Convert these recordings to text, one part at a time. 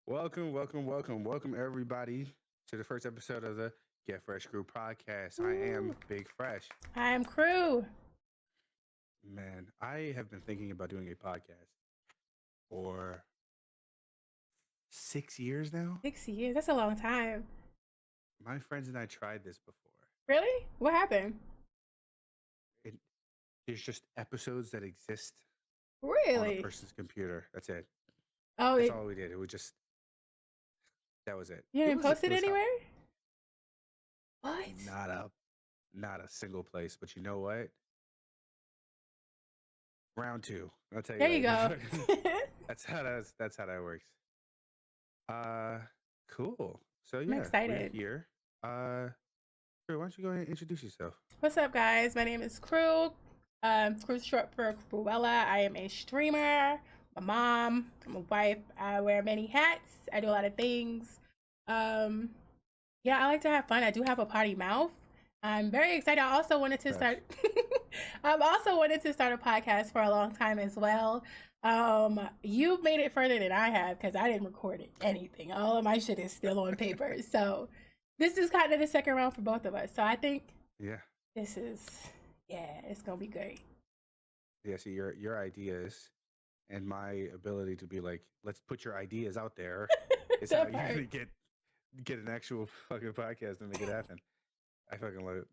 Welcome everybody to the first episode of the Get Fresh Crew podcast. I am Big Fresh. I am Crew. Man, I have been thinking about doing a podcast for 6 years now. 6 years? That's a long time. My friends and I tried this before. Really? What happened? There's just episodes that exist on a Really? person's computer. That's it. Oh, That's all we did. That was it. You didn't post it was anywhere? What? Not a single place. But you know what? Round two. I'll tell you. There you go. That's how that works. Cool. So I'm yeah, excited. we're here. Crew, why don't you go ahead and introduce yourself? What's up, guys? My name is Crew. Crew's short for Cruella. I am a streamer, a mom, I'm a wife. I wear many hats. I do a lot of things. Yeah, I like to have fun. I do have a potty mouth. I'm very excited. I also wanted to start I've also wanted to start a podcast for a long time as well. You've made it further than I have because I didn't record anything. All of my shit is still on paper. So this is kind of the second round for both of us. So I think this is it's gonna be great. Yeah, see your ideas and my ability to be like, let's put your ideas out there is how you really get an actual fucking podcast and make it happen. I fucking love it.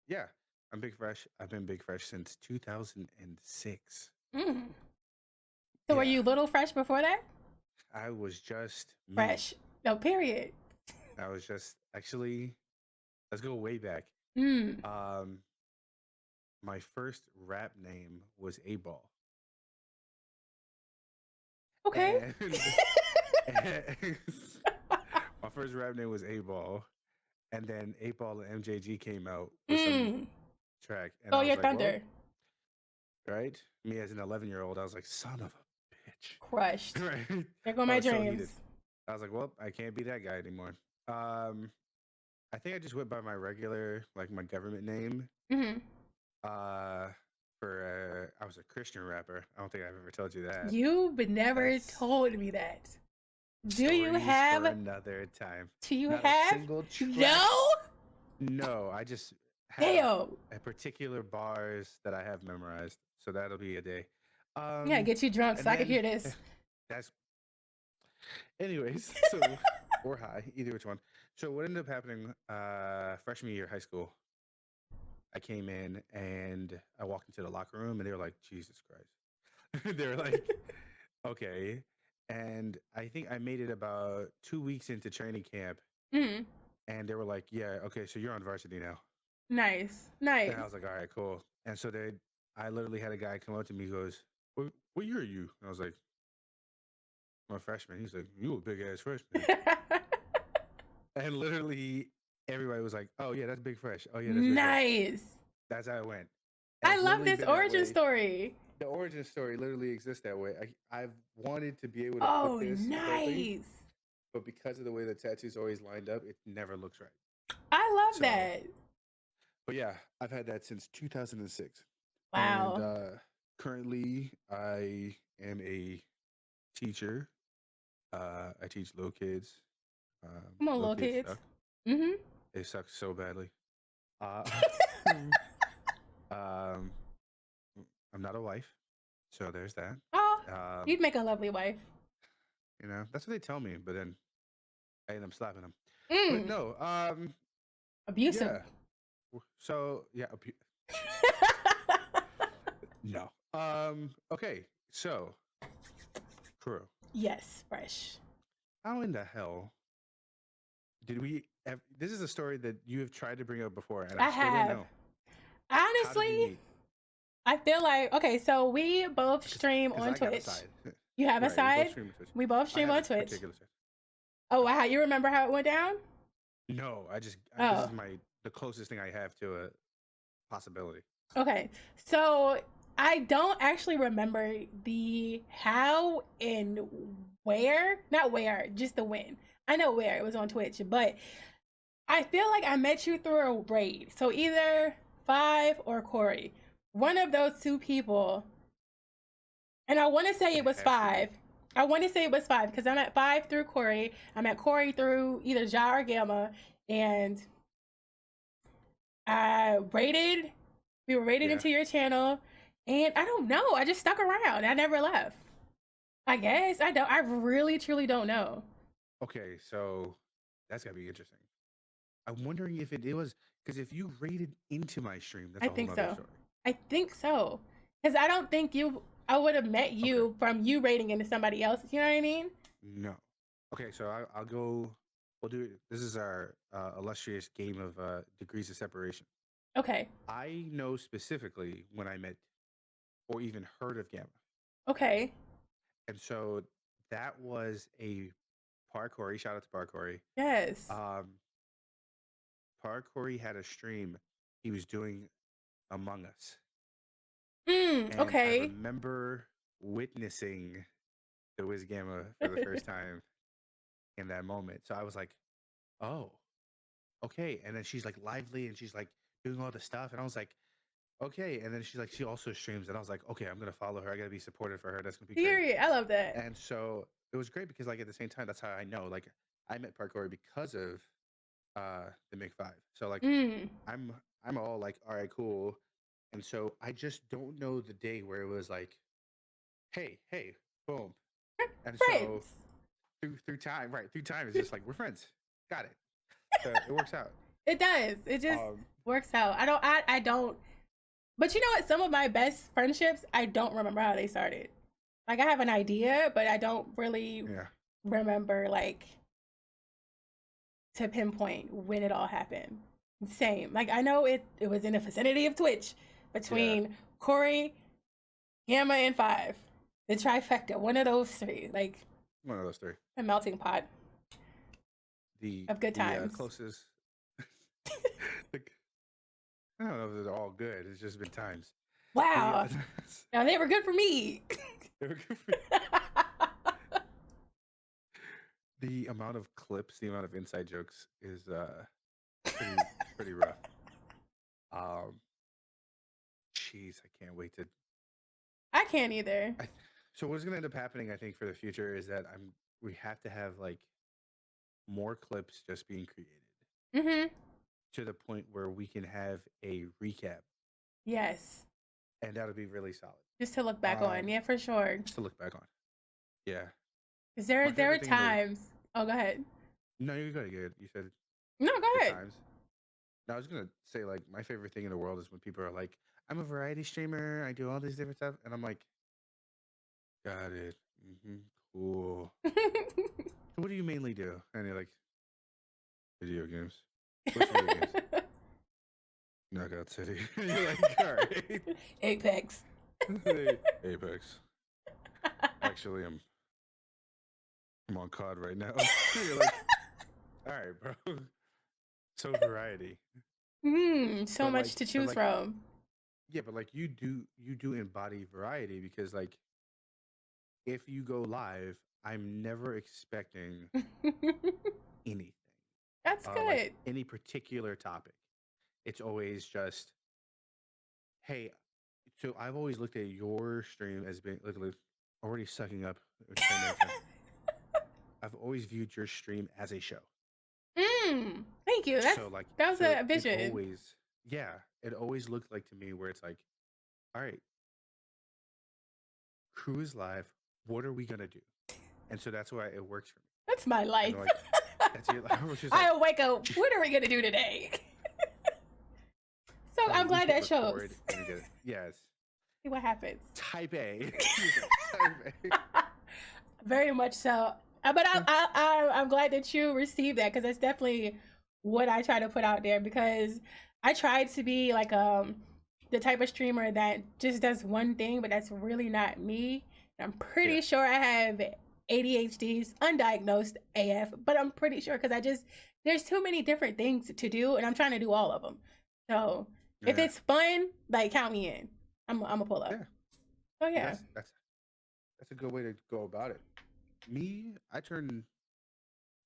Yeah, I'm Big Fresh. I've been Big Fresh since 2006. So were you Little Fresh before that? I was just Fresh. No, period. I was just actually, let's go way back. My first rap name was A-Ball. Okay. My first rap name was A-Ball. And then 8-Ball and MJG came out with some track. And Your Thunder. Well, right? Me as an 11-year-old, I was like, son of a bitch. Crushed. Right? There go my dreams. So I was like, well, I can't be that guy anymore. I think I just went by my regular, like my government name. I was a Christian rapper. I don't think I've ever told you that. You've never told me that. Do you have for another time? Do you Not have a single track. No, I just have a particular bars that I have memorized. So that'll be a day. Yeah, get you drunk so I can hear this. Anyways, so or high, either which one. So what ended up happening freshman year of high school, I came in and I walked into the locker room and they were like, Jesus Christ. They were like, okay. And I think I made it about 2 weeks into training camp. And they were like, yeah, okay, so you're on varsity now. Nice. And I was like, all right, cool. And so I literally had a guy come up to me, he goes, what year are you? And I was like, I'm a freshman. He's like, you a big ass freshman. And literally everybody was like, oh yeah, that's Big Fresh. Oh yeah, that's Big Fresh. That's how it went. And I love this origin story. The origin story literally exists that way. I've wanted to be able to put this. Nice. But because of the way the tattoos always lined up, it never looks right. I love that. But yeah, I've had that since 2006. Wow. And currently, I am a teacher. I teach little kids. Come on, little kids. They suck so badly. I'm not a wife, so there's that. Oh, you'd make a lovely wife. You know, that's what they tell me, but then I end up slapping them. But no, abusive. Yeah. So yeah, no. Okay, so Crew. Yes, Fresh. How in the hell did we? This is a story that you have tried to bring up before, and I still don't know. Honestly, I feel like so we both stream on Twitch. You have a side? We both stream on Twitch. Oh wow, you remember how it went down? No, this is the closest thing I have to a possibility. Okay, so I don't actually remember the how and where. Not where, just the when. I know where. It was on Twitch, but I feel like I met you through a raid. So either Five or Corey. One of those two people. And I want to say it was Five. I want to say it was 5 because I'm at 5 through Corey. I'm at Corey through either Ja or Gamma, and I rated. We were rated Yeah. into your channel, and I don't know. I just stuck around. I never left. I guess I don't. I really, truly don't know. Okay, so that's gotta be interesting. I'm wondering if it was because if you rated into my stream, that's I a whole think nother so. story. I think so. Because I don't think you. I would have met Okay. you from you rating into somebody else. You know what I mean? No. Okay, so I'll go. We'll do. This is our illustrious game of degrees of separation. Okay. I know specifically when I met or even heard of Gamma, Okay. and so that was a Parkour. Shout out to Parkour. Yes. Um, Parkour had a stream he was doing Among Us, and I Okay. remember witnessing the Wiz Gamma for the first time in that moment. So I was like, "Oh, okay." And then she's like lively and she's like doing all the stuff, and I was like, "Okay." And then she's like, she also streams, and I was like, "Okay, I'm gonna follow her. I gotta be supportive for her. That's gonna be great." Period. I love that. And so it was great because like at the same time, that's how I know. Like I met Parkour because of the Mick 5. So like Mm. I'm I'm all like, all right, cool. And so I just don't know the day where it was like, hey, boom. And so Friends. through time, right? Through time, it's just like we're friends. Got it. So it works out. It does. It just Um, works out. I don't. I don't. But you know what? Some of my best friendships, I don't remember how they started. Like I have an idea, but I don't really yeah, remember like to pinpoint when it all happened. Same. Like I know it was in the vicinity of Twitch yeah, between Corey, Gamma, and 5. The trifecta. One of those three. Like one of those three. a melting pot The of good times. closest. the, I don't know if they're all good. It's just been times. Wow. Now they were good for me. They were good for the amount of clips, the amount of inside jokes is pretty rough. Um, jeez, I can't wait to. I can't either. So what's gonna end up happening, I think, for the future is that we have to have like more clips just being created Mm-hmm. to the point where we can have a recap, Yes. and that'll be really solid. Just to look back on. Yeah, for sure. Just to look back on. Yeah, Because my there are favorite thing in the. times. Oh, go ahead. No, you're good. Good. You said No, go good ahead. times. No, I was gonna say like my favorite thing in the world is when people are like, "I'm a variety streamer. I do all these different stuff," and I'm like, "Got it. Cool. So what do you mainly do?" And you're like, "Video games." Which video games? Knockout City. You're like, all right. Apex. Apex. Actually, I'm on COD right now. You're like, all right, bro. So variety. So But much like, to choose from. yeah, but like you do embody variety because like if you go live, I'm never expecting anything. That's Like good. any particular topic. It's always just, hey. So I've always looked at your stream as being literally already sucking up 10 minutes in. I've always viewed your stream as a show. Thank you. So like, That was so a it vision. always, yeah, it always looked like to me where it's like, all right, crew is live. What are we gonna do? And so that's why it works for me. That's my life. And like, that's it. I was just like, I wake up. What are we gonna do today? So I'm glad that shows. And get it. Yes. See what happens. Type A. Type A. Very much so. But I'm glad that you received that because that's definitely what I try to put out there because I tried to be like the type of streamer that just does one thing, but that's really not me. And I'm pretty sure I have ADHD's undiagnosed AF, but I'm pretty sure because there's too many different things to do, and I'm trying to do all of them. So if it's fun, like count me in. I'm gonna pull up. Yeah. Oh yeah. That's a good way to go about it. Me, I turn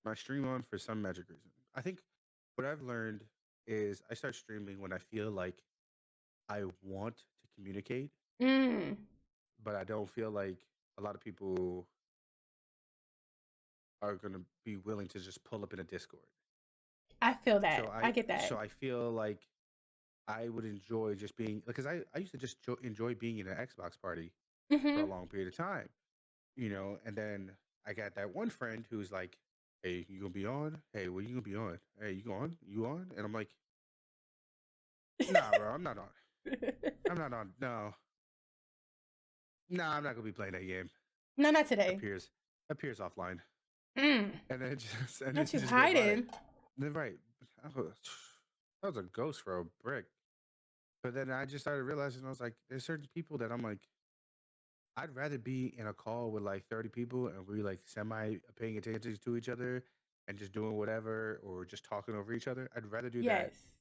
my stream on for some magic reason. I think what I've learned is I start streaming when I feel like I want to communicate, Mm. but I don't feel like a lot of people are gonna be willing to just pull up in a Discord. I feel So that. I get that. I feel like I would enjoy just being, because I used to just enjoy being in an Xbox party for a Mhm. long period of time, you know. And then I got that one friend who's like, "Hey, you gonna be on? Hey, what you gonna be on? Hey, you on? You on?" And I'm like, "Nah, bro, I'm not on. I'm not on. No, nah, I'm not gonna be playing that game." No, not today. Appears offline, Mm. and then just Not you just go by. hiding. Then right, I was, I was a ghost for a brick. But then I just started realizing, I was like, there's certain people that I'm like, I'd rather be in a call with like 30 people and we like semi paying attention to each other and just doing whatever or just talking over each other. I'd rather do that Yes.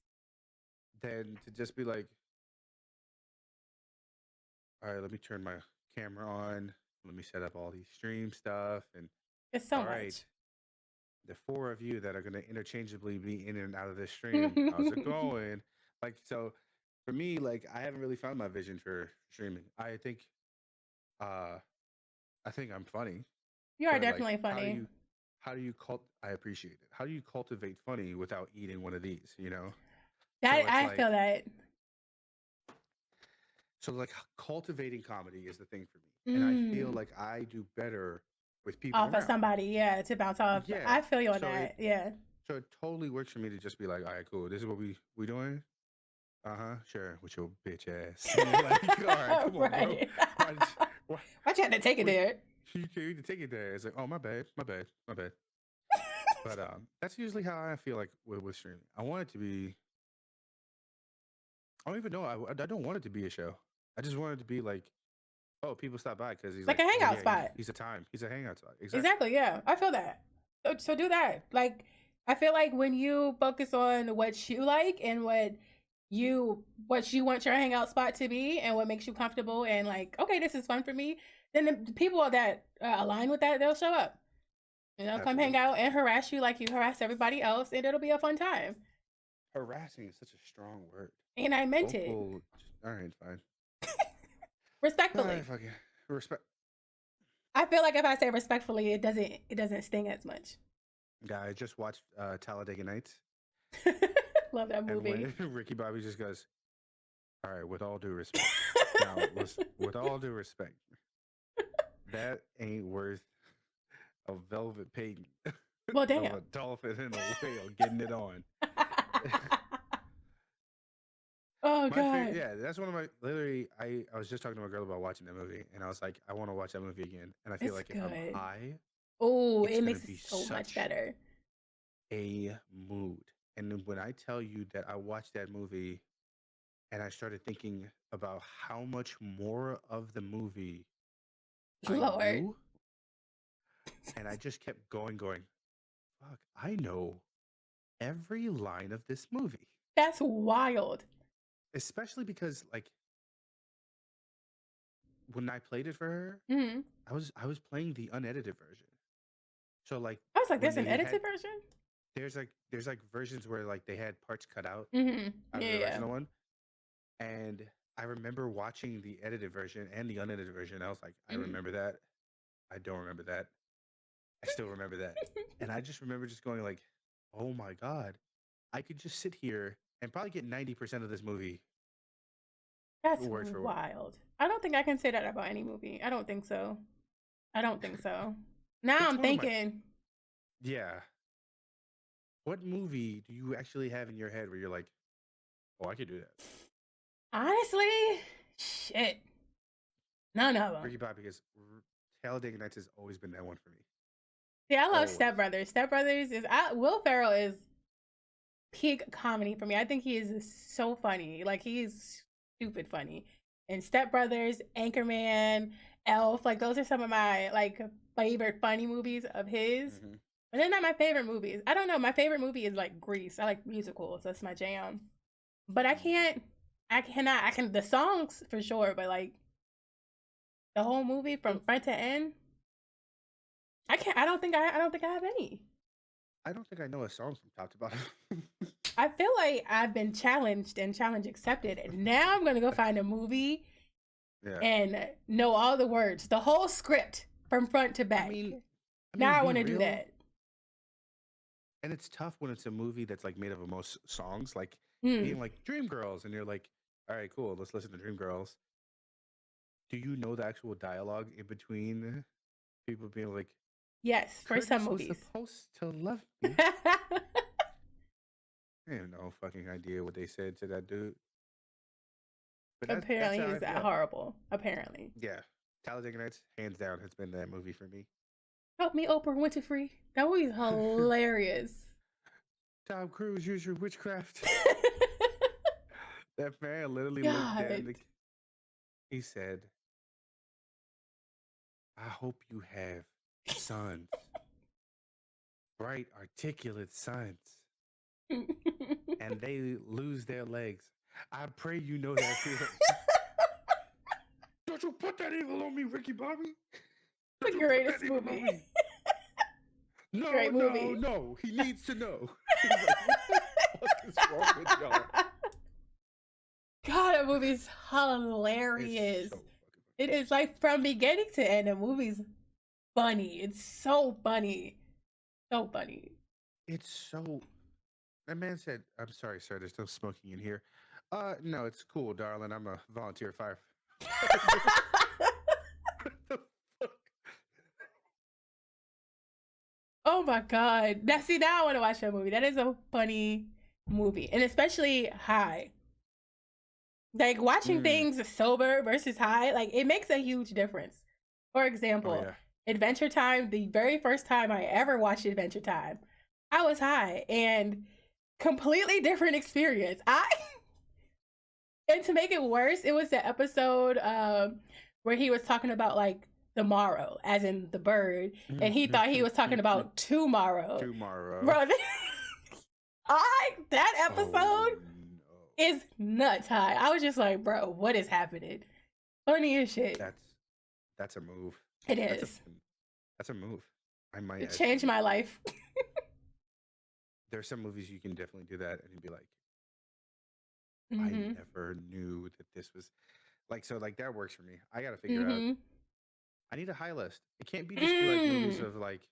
than to just be like, all right, let me turn my camera on. Let me set up all these stream stuff. And It's so all right, much. the four of you that are going to interchangeably be in and out of this stream, how's it going? Like, so for me, like, I haven't really found my vision for streaming. Uh, I think I'm funny, You are but like, definitely funny. how do you I appreciate it. How do you cultivate funny without eating one of these, you know? So That it's I like, feel that. cultivating comedy is the thing for me. And I feel Mm. like I do better with people Off of around. somebody, yeah, to bounce off. Yeah. I feel you on So that. Yeah. it totally works for me to just be like, all right, cool. This is what we doing. Uh-huh. Sure. With your bitch ass. And you're like, all right, come on, bro. Right. Why, why, Why'd you have to take it what, there? you can't even take it there. It's like, oh, my bad, my bad, my bad. But that's usually how I feel like with streaming. I want it to be. I don't even know. I don't want it to be a show. I just want it to be like, oh, people stop by because he's Like like, a oh hangout yeah, spot. he's a time. He's a hangout spot. Exactly. Exactly. Yeah. I feel that. So do that. Like, I feel like when you focus on what you like and what you want your hangout spot to be and what makes you comfortable and like, okay, this is fun for me, then the people that align with that, they'll show up. You know, come hang Absolutely. out and harass you like you harass everybody else, and it'll be a fun time. Harassing is such a strong word. And I meant it Vocal. All right, fine. All right, respectfully. fucking respect. I feel like if I say respectfully, it doesn't sting as much. Yeah, I just watched Talladega Nights, Love that and movie. when Ricky Bobby just goes, "All right, with all due respect." Now, with all due respect, that ain't worth a velvet pig Well, of damn. a dolphin and a whale getting it on. Oh My favorite, god, yeah, that's one of my. Literally, I was just talking to my girl about watching that movie, and I was like, I want to watch that movie again. And I feel it's like if I'm good. high, Oh, it's it gonna makes it be so much such better. a mood. And then when I tell you that I watched that movie and I started thinking about how much more of the movie I Lord, knew, and I just kept going, fuck, I know every line of this movie. that's wild. Especially because like when I played it for her, Hmm. I was playing the unedited version. So like I was like, when there's an they had edited version. there's like versions where like they had parts cut out Hmm. of Yeah, the yeah. original one. And I remember watching the edited version and the unedited version. I was like, I Mhm. remember that. I don't remember that. I still remember that. And I just remember just going like, oh my God, I could just sit here and probably get 90% of this movie That's word for word. wild. I don't think I can say that about any movie. I don't think so. I don't think so. Now It's I'm one of my, thinking, yeah. What movie do you actually have in your head where you're like, oh, I could do that? honestly, shit, none of them. Ricky Bobby, because Talladega Nights has always been that one for me. See, I love Always. Step Brothers. Step Brothers is Will Ferrell is peak comedy for me. I think he is so funny. Like he's stupid funny. And Step Brothers, Anchorman, Elf, like those are some of my like favorite funny movies of his. Mm-hmm. But they're not my favorite movies. I don't know. My favorite movie is like Grease. I like musicals. That's my jam. But I cannot. I can the songs for sure, but like the whole movie from So front to end, I can't. I don't think I have any. I don't think I know a song from top to bottom. I feel like I've been challenged and challenge accepted, and now I'm gonna go find a movie Yeah. and know all the words, the whole script from front to I back. mean, I Now mean, I be want to do real. that. And it's tough when it's a movie that's like made up of most songs, like Mm. being like Dreamgirls, and you're like, all right, cool, let's listen to Dreamgirls. Do you know the actual dialogue in between people being like, Yes, for some Curtis was movies. supposed to love me? I have no fucking idea what they said to that dude. But that's Apparently, he how was I that feel. horrible. Apparently. Yeah. Talladega Nights, hands down, has been that movie for me. Help me, Oprah Winfrey. That movie's hilarious. Tom Cruise, use your witchcraft. That man literally looked dead in God. the. He said, I hope you have sons, bright, articulate sons, and they lose their legs. I pray you know that feeling. Don't you put that evil on me, Ricky Bobby. The Don't you put that greatest evil on movie. me. No, Great no, movie. no. He needs to know. He's like, what the fuck is wrong with y'all? God, that movie's It's hilarious. so fucking It is like from beginning to end, the movie's funny. It's so funny. So funny. It's so. That man said, I'm sorry, sir, there's no smoking in here. No, it's cool, darling. I'm a volunteer firefighter. What the fuck? Oh my god. Now see, now I want to watch that movie. That is a funny movie. And especially high. Like watching Mm. things sober versus high, like it makes a huge difference. For Oh, example, yeah. Adventure Time, the very first time I ever watched Adventure Time, I was high and completely different experience. I and to make it worse, it was the episode where he was talking about like tomorrow, as in the bird, and he thought he was talking about tomorrow. Tomorrow. Bro, that episode Oh, no. is nuts high. I was just like, bro, what is happening? Funny as shit. That's a move. It That's is. a move. I might It changed actually. my life. There's some movies you can definitely do that, and you'd be like, Mm-hmm. I never knew that this was like so. Like that works for me. I got to figure out. Mm-hmm. I need a high list. It can't be just be like movies of like.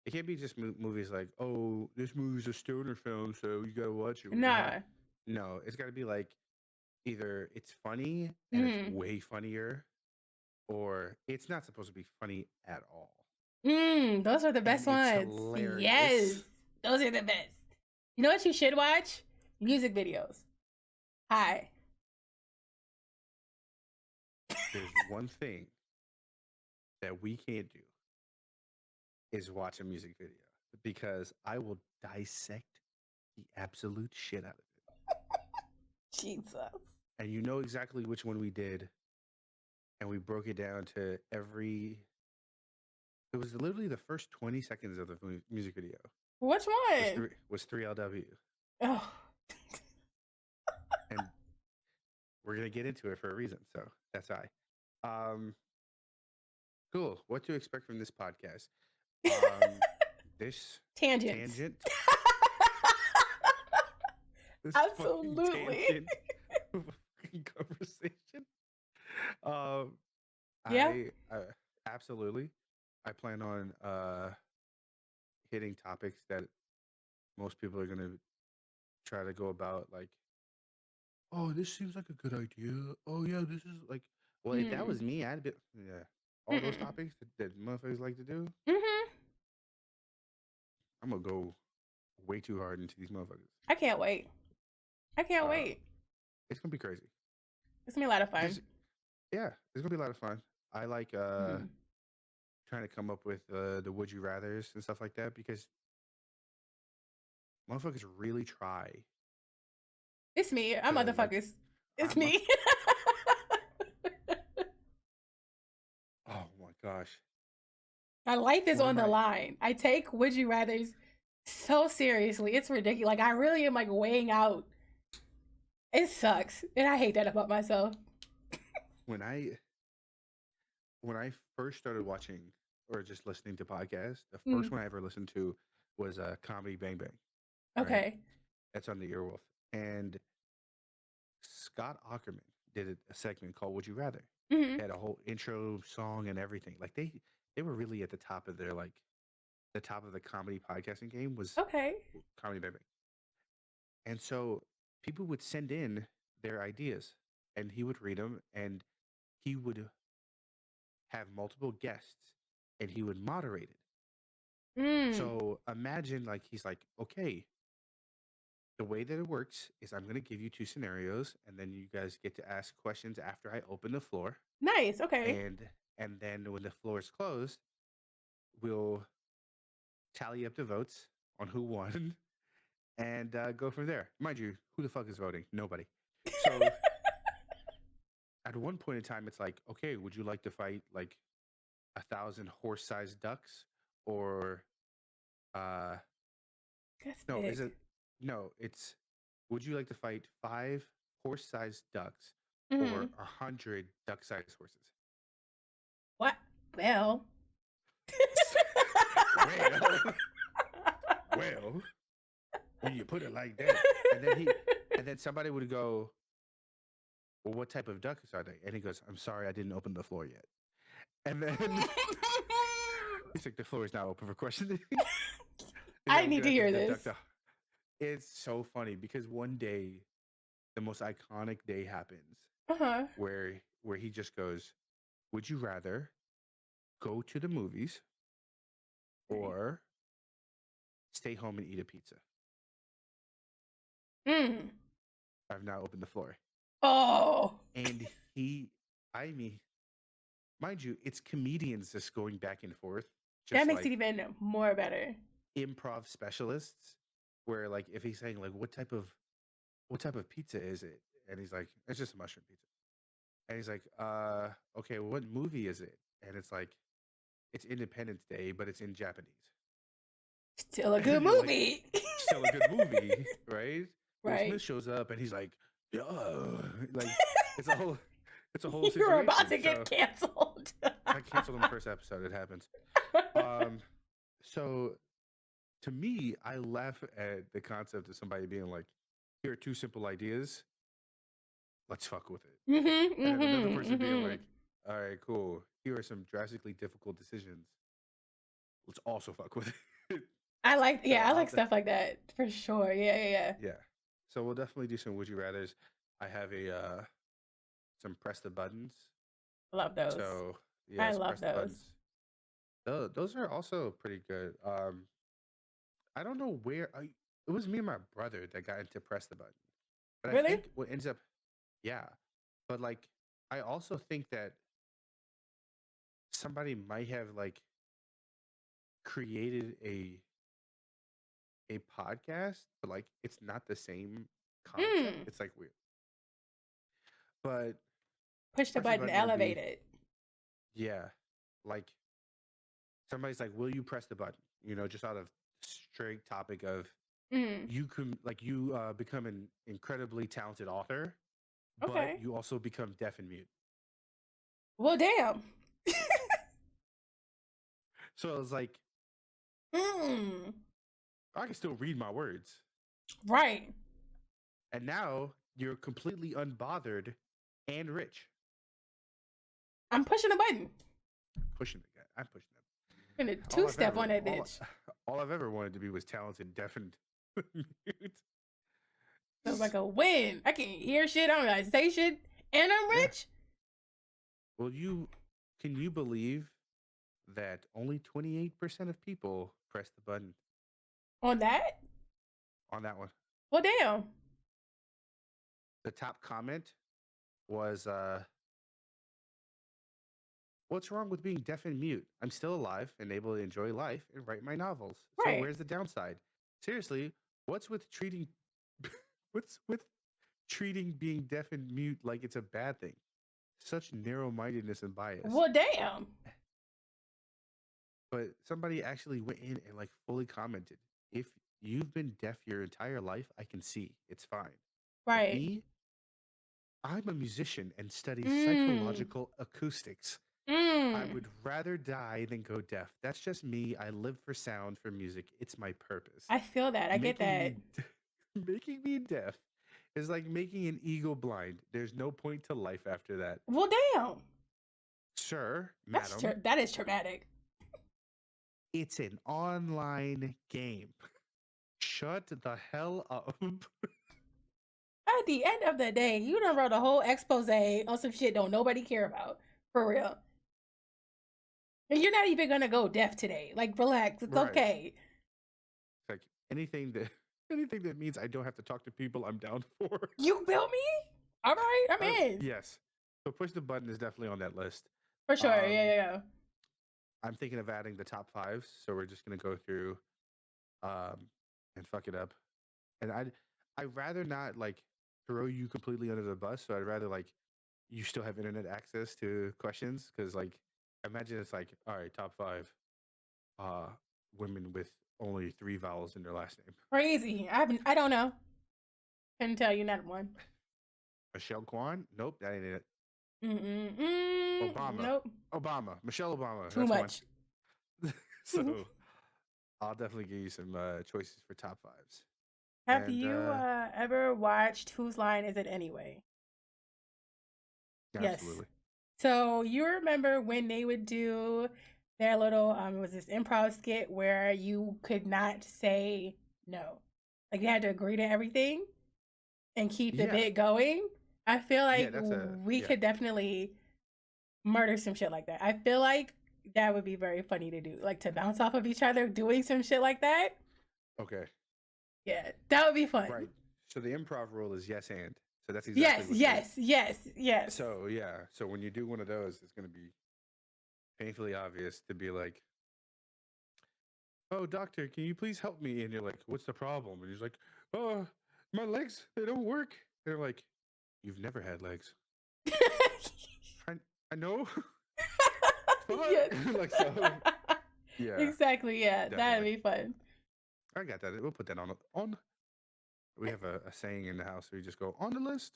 It can't be just movies like, oh, this movie's a stoner film, so you gotta watch it when you're high. Nah. No, it's got to be like either it's funny and it's way funnier, or it's not supposed to be funny at all. Those are the best And it's ones. hilarious. Yes. Those are the best. You know what you should watch? Music videos. Hi. There's one thing that we can't do is watch a music video because I will dissect the absolute shit out of it. Jesus. And you know exactly which one we did. And we broke it down to every. It was literally the first 20 seconds of the music video. Which one? Was 3LW. Oh. And we're going to get into it for a reason. So that's why. Cool. What to expect from this podcast? This Tangents. tangent. This Absolutely. tangent of a fucking conversation. Yeah. I absolutely. I plan on hitting topics that most people are gonna try to go about, like, oh, this seems like a good idea. Oh yeah, this is like, well, if that was me, I'd be all those topics that motherfuckers like to do. I'm gonna go way too hard into these motherfuckers. I can't wait. I can't wait. It's gonna be crazy. It's gonna be a lot of fun. Yeah, it's gonna be a lot of fun. I like trying to come up with the would you rathers and stuff like that because motherfuckers really try. It's me. I'm motherfuckers. It's me. Oh my gosh. My life is on the line. I take would you rathers so seriously. It's ridiculous. Like I really am like weighing out. It sucks. And I hate that about myself. When I first started watching or just listening to podcasts, the first one I ever listened to was Comedy Bang Bang. Okay. Right? That's on the Earwolf. And Scott Ackerman did a segment called Would You Rather? They had a whole intro song and everything. Like they were really at the top of their like the top of the comedy podcasting game was Okay. Comedy Bang Bang. And so people would send in their ideas and he would read them and he would have multiple guests and he would moderate it. Mm. So imagine like he's like, okay, the way that it works is I'm going to give you two scenarios and then you guys get to ask questions after I open the floor. Nice. Okay. And then when the floor is closed, we'll tally up the votes on who won and go from there. Mind you, who the fuck is voting? Nobody. So at one point in time, it's like, okay, would you like to fight like 1,000 horse-sized ducks, or uh, That's no? Is big. it no? It's would you like to fight 5 horse-sized ducks or Mm. 100 duck-sized horses? What? Well. well, well, when you put it like that, and then somebody would go, well, what type of ducks are they? And he goes, I'm sorry, I didn't open the floor yet. And then he's like, the floor is now open for questioning. I need to hear this. It's so funny because one day, the most iconic day happens Uh-huh. where he just goes, would you rather go to the movies Okay. or stay home and eat a pizza? Mm. I've now opened the floor. Oh. And I mean, mind you, it's comedians just going back and forth, That just makes it like even more better. improv specialists, where like if he's saying like what type of pizza is it? And he's like, it's just a mushroom pizza. And he's like, okay, what movie is it? And it's like, it's Independence Day, but it's in Japanese. Still a good And you're like, movie. still a good movie, right? Will Right. Smith shows up and he's like, yeah, like it's a whole situation. You're about to get canceled. I canceled on the first episode. It happens. So to me, I laugh at the concept of somebody being like, here are two simple ideas. Let's fuck with it. Mm-hmm, And then another mm-hmm, person being mm-hmm. like, all right, cool. Here are some drastically difficult decisions. Let's also fuck with it. I like, So I like stuff like that for sure. Yeah. yeah. So we'll definitely do some would you rather's. I have a some press the buttons. Love those. So I yes, love press the those. buttons. Those are also pretty good. I don't know where it was me and my brother that got into press the button. But I Really? think what ends up yeah. But like I also think that somebody might have like created a podcast, but like it's not the same concept. Mm. It's like weird. But Push the press the button, button would elevate be it. yeah. Like somebody's like, will you press the button? You know, just out of straight topic of Mm. you can like you become an incredibly talented author, but Okay. you also become deaf and mute. Well, damn. So it was like, Mm. I can still read my words. Right. And now you're completely unbothered and rich. I'm pushing the button. Pushing the guy. I'm pushing that. I'm gonna two-step on that bitch. All I've ever wanted to be was talented, deaf, and mute. Sounds like a win. I can't hear shit. I don't know how to say shit, and I'm rich. Well, can you believe that only 28% of people press the button On that? on that one? Well, damn. The top comment was, what's wrong with being deaf and mute? I'm still alive and able to enjoy life and write my novels. So Right. where's the downside? Seriously, what's with treating being deaf and mute like it's a bad thing? Such narrow-mindedness and bias. Well, damn. But somebody actually went in and like fully commented, if you've been deaf your entire life, I can see. It's fine. Right. But me, I'm a musician and study psychological acoustics. I would rather die than go deaf. That's just me. I live for sound, for music. It's my purpose. I feel that. I get that. Making me deaf is like making an eagle blind. There's no point to life after that. Well, damn. Sir, madam. That is traumatic. It's an online game. Shut the hell up. At the end of the day, you done wrote a whole expose on some shit don't nobody care about. For real. And you're not even gonna go deaf today. Like, relax. It's Right. okay. It's like anything that means I don't have to talk to people, I'm down for. You feel me? All right, I'm in. Yes. So push the button is definitely on that list. For sure. Yeah. I'm thinking of adding the top 5s, so we're just gonna go through and fuck it up. And I'd rather not like throw you completely under the bus, so I'd rather like you still have internet access to questions because like imagine it's like, all right, top 5 women with only 3 vowels in their last name. Crazy. I don't know. Couldn't tell you not one. Michelle Kwan? Nope, that ain't it. Obama. Nope. Obama. Michelle Obama. Too much. So I'll definitely give you some choices for top 5s. Have you ever watched Whose Line Is It Anyway? Absolutely. Yes. So you remember when they would do their little it was this improv skit where you could not say no. Like you had to agree to everything and keep the bit going. I feel like we could definitely murder some shit like that. I feel like that would be very funny to do. Like to bounce off of each other doing some shit like that. Okay. Yeah, that would be fun. Right. So the improv rule is yes and. So that's exactly yes. So yeah. So when you do one of those, it's gonna be painfully obvious to be like, "Oh, doctor, can you please help me?" And you're like, "What's the problem?" And he's like, "Oh, my legs, they don't work." And they're like, "You've never had legs." I know. Like so. Yeah. Exactly. Yeah, that'd be fun. I got that. We'll put that on. We have a saying in the house where we just go on the list.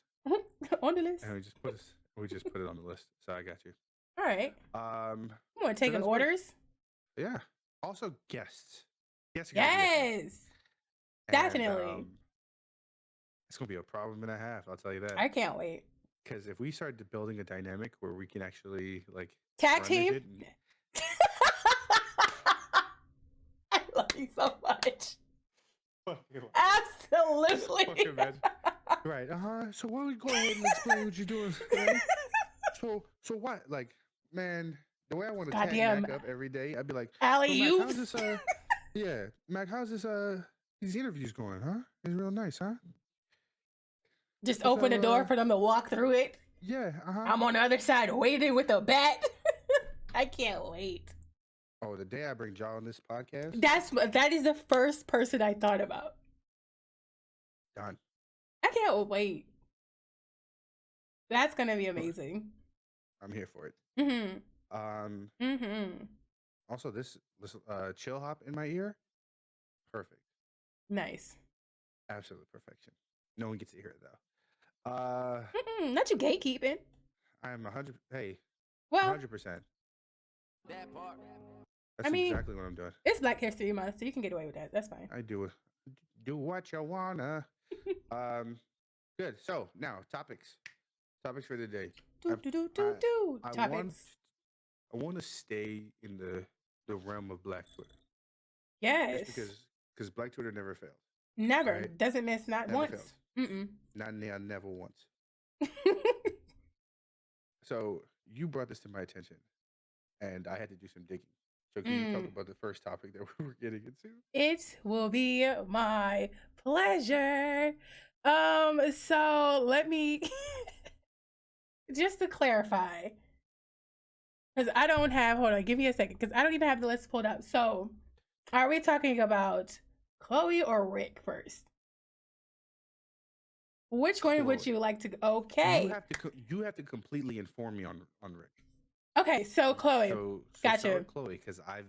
On the list. And we just put it on the list. So I got you. All right. You want to take orders? Yeah. Also guests. Yes. Definitely. And, it's gonna be a problem and a half. I'll tell you that. I can't wait. Because if we start building a dynamic where we can actually like tag team. I love you so much. Absolutely. Right. So why don't we go ahead and explain what you're doing? Right? So what? Like, man, the way I want to tag Mac up every day, I'd be like, alley-oop. Mac, how's this? Yeah, Mac, how's this? These interviews going? Huh? It's real nice, huh? Just open the door for them to walk through it. Yeah. I'm on the other side waiting with a bat. I can't wait. Oh, the day I bring Jaw on this podcast? That is the first person I thought about. Done. I can't wait. That's gonna be amazing. I'm here for it. Mm-hmm. Also, this chill hop in my ear, perfect. Nice. Absolute perfection. No one gets to hear it though. Not you gatekeeping. I'm 100. Hey, well, 100%. That part. That's exactly what I'm doing. It's Black History Month, so you can get away with that. That's fine. I do what you wanna. Good. So now topics for the day. Topics. I want to stay in the realm of Black Twitter. Yes. Just because Black Twitter never failed. Never. Right? Doesn't miss not never once. Failed. Never once. So you brought this to my attention, and I had to do some digging. So can you talk about the first topic that we were getting into? It will be my pleasure. So let me just to clarify, because I don't have. Hold on, give me a second, because I don't even have the list pulled up. So, are we talking about Chloe or Rick first? Which one would you like to? Okay, you have to completely inform me on Rick. Okay, so Chloe, so gotcha. Chloe, because I've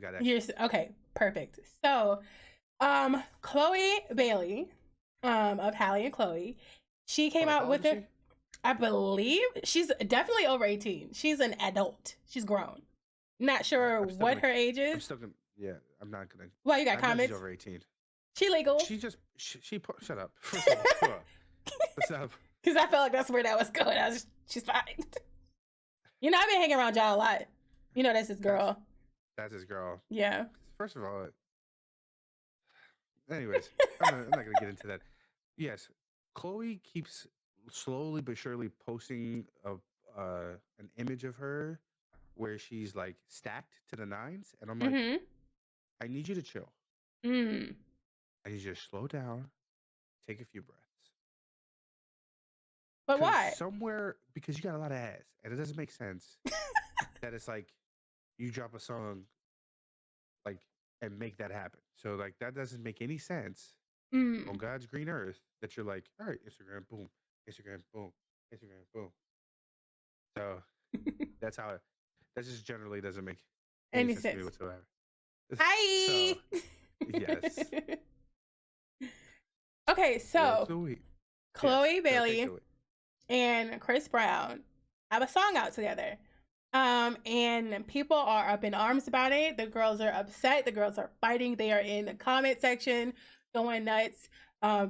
got okay, perfect. So, Chloe Bailey, of Hallie and Chloe, she came out with it. I believe she's definitely over 18. She's an adult. She's grown. Not sure what her age is. I'm still gonna. Yeah, I'm not gonna. Well, you got comments. She's over 18. She legal. She shut up. Because I felt like that's where that was going. She's fine. You know, I've been hanging around y'all a lot. You know, that's his girl. That's his girl. Yeah. First of all, anyways, I'm not gonna get into that. Yes, Chloe keeps slowly but surely posting an image of her where she's like stacked to the nines, and I'm like, Mm-hmm. I need you to chill. Mm. I need you to slow down, take a few breaths. But why? Because you got a lot of ass, and it doesn't make sense that it's like you drop a song like and make that happen. So like that doesn't make any sense on Mm. God's green earth that you're like, all right, Instagram, boom, Instagram, boom, Instagram, boom. So that's how that just generally doesn't make any Any sense to me sense? whatsoever. Hi. So yes. Okay, Well, so Chloe. Yes. Chloe Go take it Bailey away. and Chris Brown have a song out together. And people are up in arms about it. The girls are upset. The girls are fighting. They are in the comment section going nuts.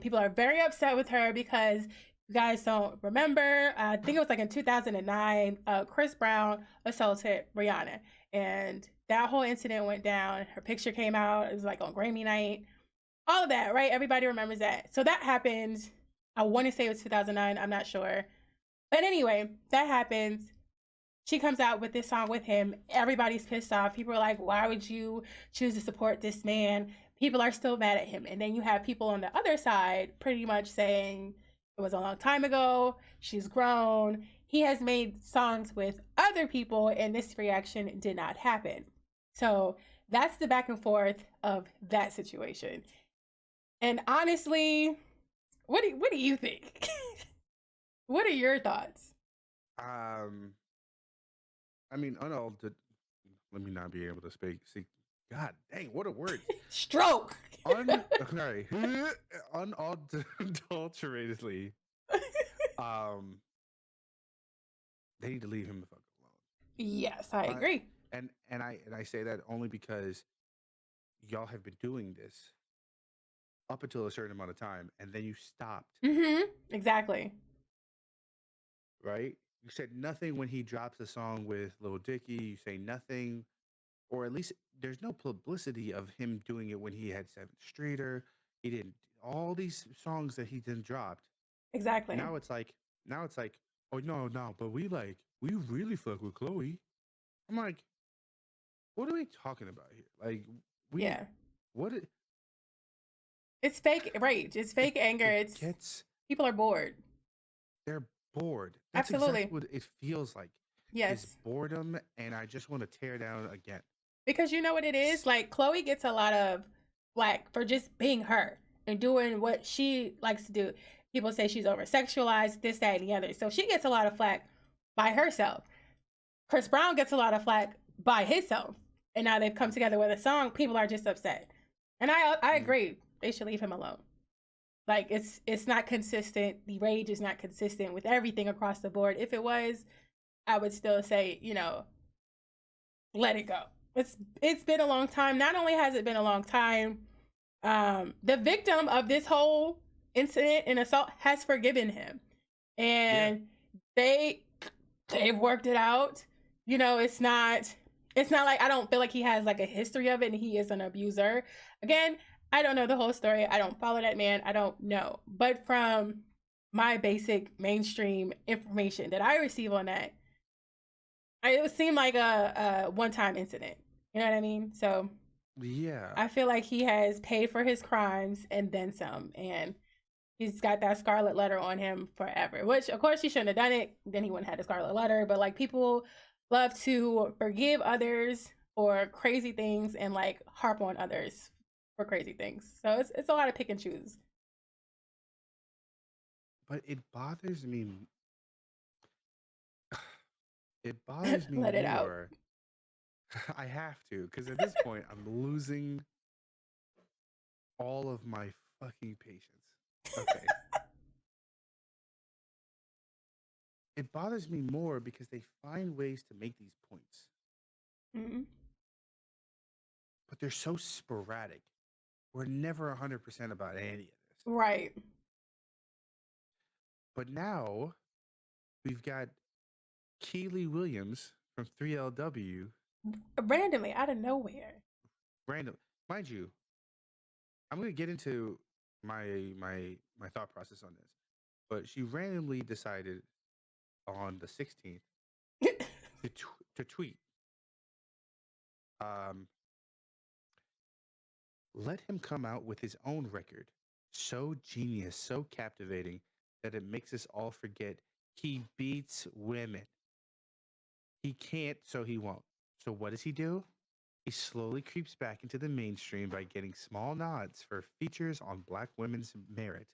People are very upset with her because you guys don't remember. I think it was like in 2009, Chris Brown assaulted Rihanna. And that whole incident went down. Her picture came out. It was like on Grammy night. All of that, right? Everybody remembers that. So that happened. I want to say it was 2009. I'm not sure. But anyway, that happens. She comes out with this song with him. Everybody's pissed off. People are like, why would you choose to support this man? People are still mad at him. And then you have people on the other side pretty much saying it was a long time ago. She's grown. He has made songs with other people, and this reaction did not happen. So that's the back and forth of that situation. And honestly, what do you think? What are your thoughts? Um, I mean, unaltered. Let me not be able to speak. See, God dang, what a word. Stroke. Sorry, unadulteratedly. Um, they need to leave him the fuck Yes, I alone. agree. And I say that only because y'all have been doing this up until a certain amount of time, and then you stopped. Mm-hmm. Exactly. Right? You said nothing when he drops a song with Lil Dicky. You say nothing, or at least there's no publicity of him doing it when he had Seventh Streeter. He didn't all these songs that he then dropped. Exactly. Now it's like, oh no, but we really fuck with Chloe. I'm like, what are we talking about here? Like we Yeah. what it It's fake rage. It's it, fake anger. it It's gets people are bored. they're bored. That's exactly Absolutely. what it feels like. Is Yes. boredom, and I just want to tear down again. Because you know what it is? Like Chloe gets a lot of flack for just being her and doing what she likes to do. People say she's over sexualized, this, that, and the other. So she gets a lot of flack by herself. Chris Brown gets a lot of flack by himself. And now they've come together with a song. People are just upset. And I Mm. agree. They should leave him alone. Like it's not consistent. The rage is not consistent with everything across the board. If it was, I would still say, let it go. It's been a long time. Not only has it been a long time, the victim of this whole incident and assault has forgiven him, Yeah. and they they've worked it out. It's not like I don't feel like he has like a history of it and he is an abuser. Again, I don't know the whole story. I don't follow that man. I don't know, but from my basic mainstream information that I receive on that, it would seem like a one-time incident. You know what I mean? So Yeah. I feel like he has paid for his crimes and then some, and he's got that scarlet letter on him forever. Which, of course, he shouldn't have done it. Then he wouldn't have the scarlet letter. But like people love to forgive others for crazy things and like harp on others for crazy things. So it's a lot of pick and choose. But it bothers me. It bothers me Let it out. more. I have to, because at this point, I'm losing all of my fucking patience. Okay. It bothers me more because they find ways to make these points, Mm-hmm. but they're so sporadic. We're never 100% about any of this. Right. But now we've got Kiely Williams from 3LW randomly out of nowhere. Random, mind you. I'm gonna get into my thought process on this, but she randomly decided on the 16th to tweet. Um, Let him come out with his own record. So genius, so captivating that it makes us all forget he beats women. He can't, so he won't. So what does he do? He slowly creeps back into the mainstream by getting small nods for features on Black women's merit.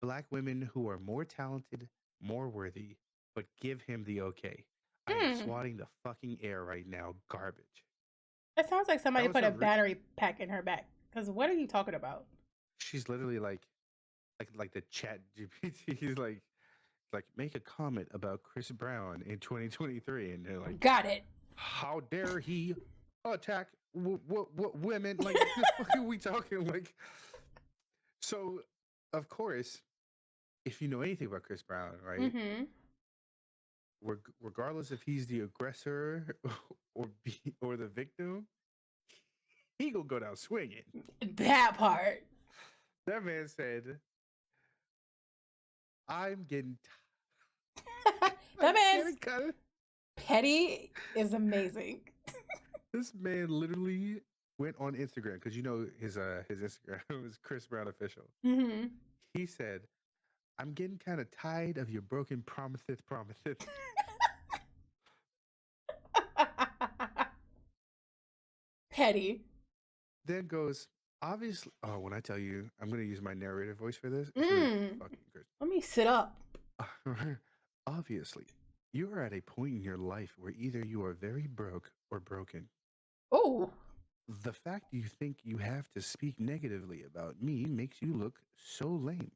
Black women who are more talented, more worthy, but give him the okay. I am Hmm. swatting the fucking air right now. Garbage. It sounds like That somebody was put her. a battery pack in her back. Because what are you talking about? She's literally like the chat GPT. He's like make a comment about Chris Brown in 2023, and they're like, Got it. how dare he attack women? Like, the fuck are we talking? Like, so of course, if you know anything about Chris Brown, right? Mm-hmm. Regardless if he's the aggressor or the victim, he gonna go down swinging. That part. That man said, "I'm getting, That I'm man's getting kind of." petty is amazing. This man literally went on Instagram because you know his Instagram was Chris Brown official. Mm-hmm. He said, "I'm getting kind of tired of your broken promises." Petty. Then goes, obviously. Oh, when I tell you, I'm gonna use my narrator voice for this. It's gonna be Mm. fucking Chris. Let me sit up. Obviously, you are at a point in your life where either you are very broke or broken. Oh. The fact you think you have to speak negatively about me makes you look so lame.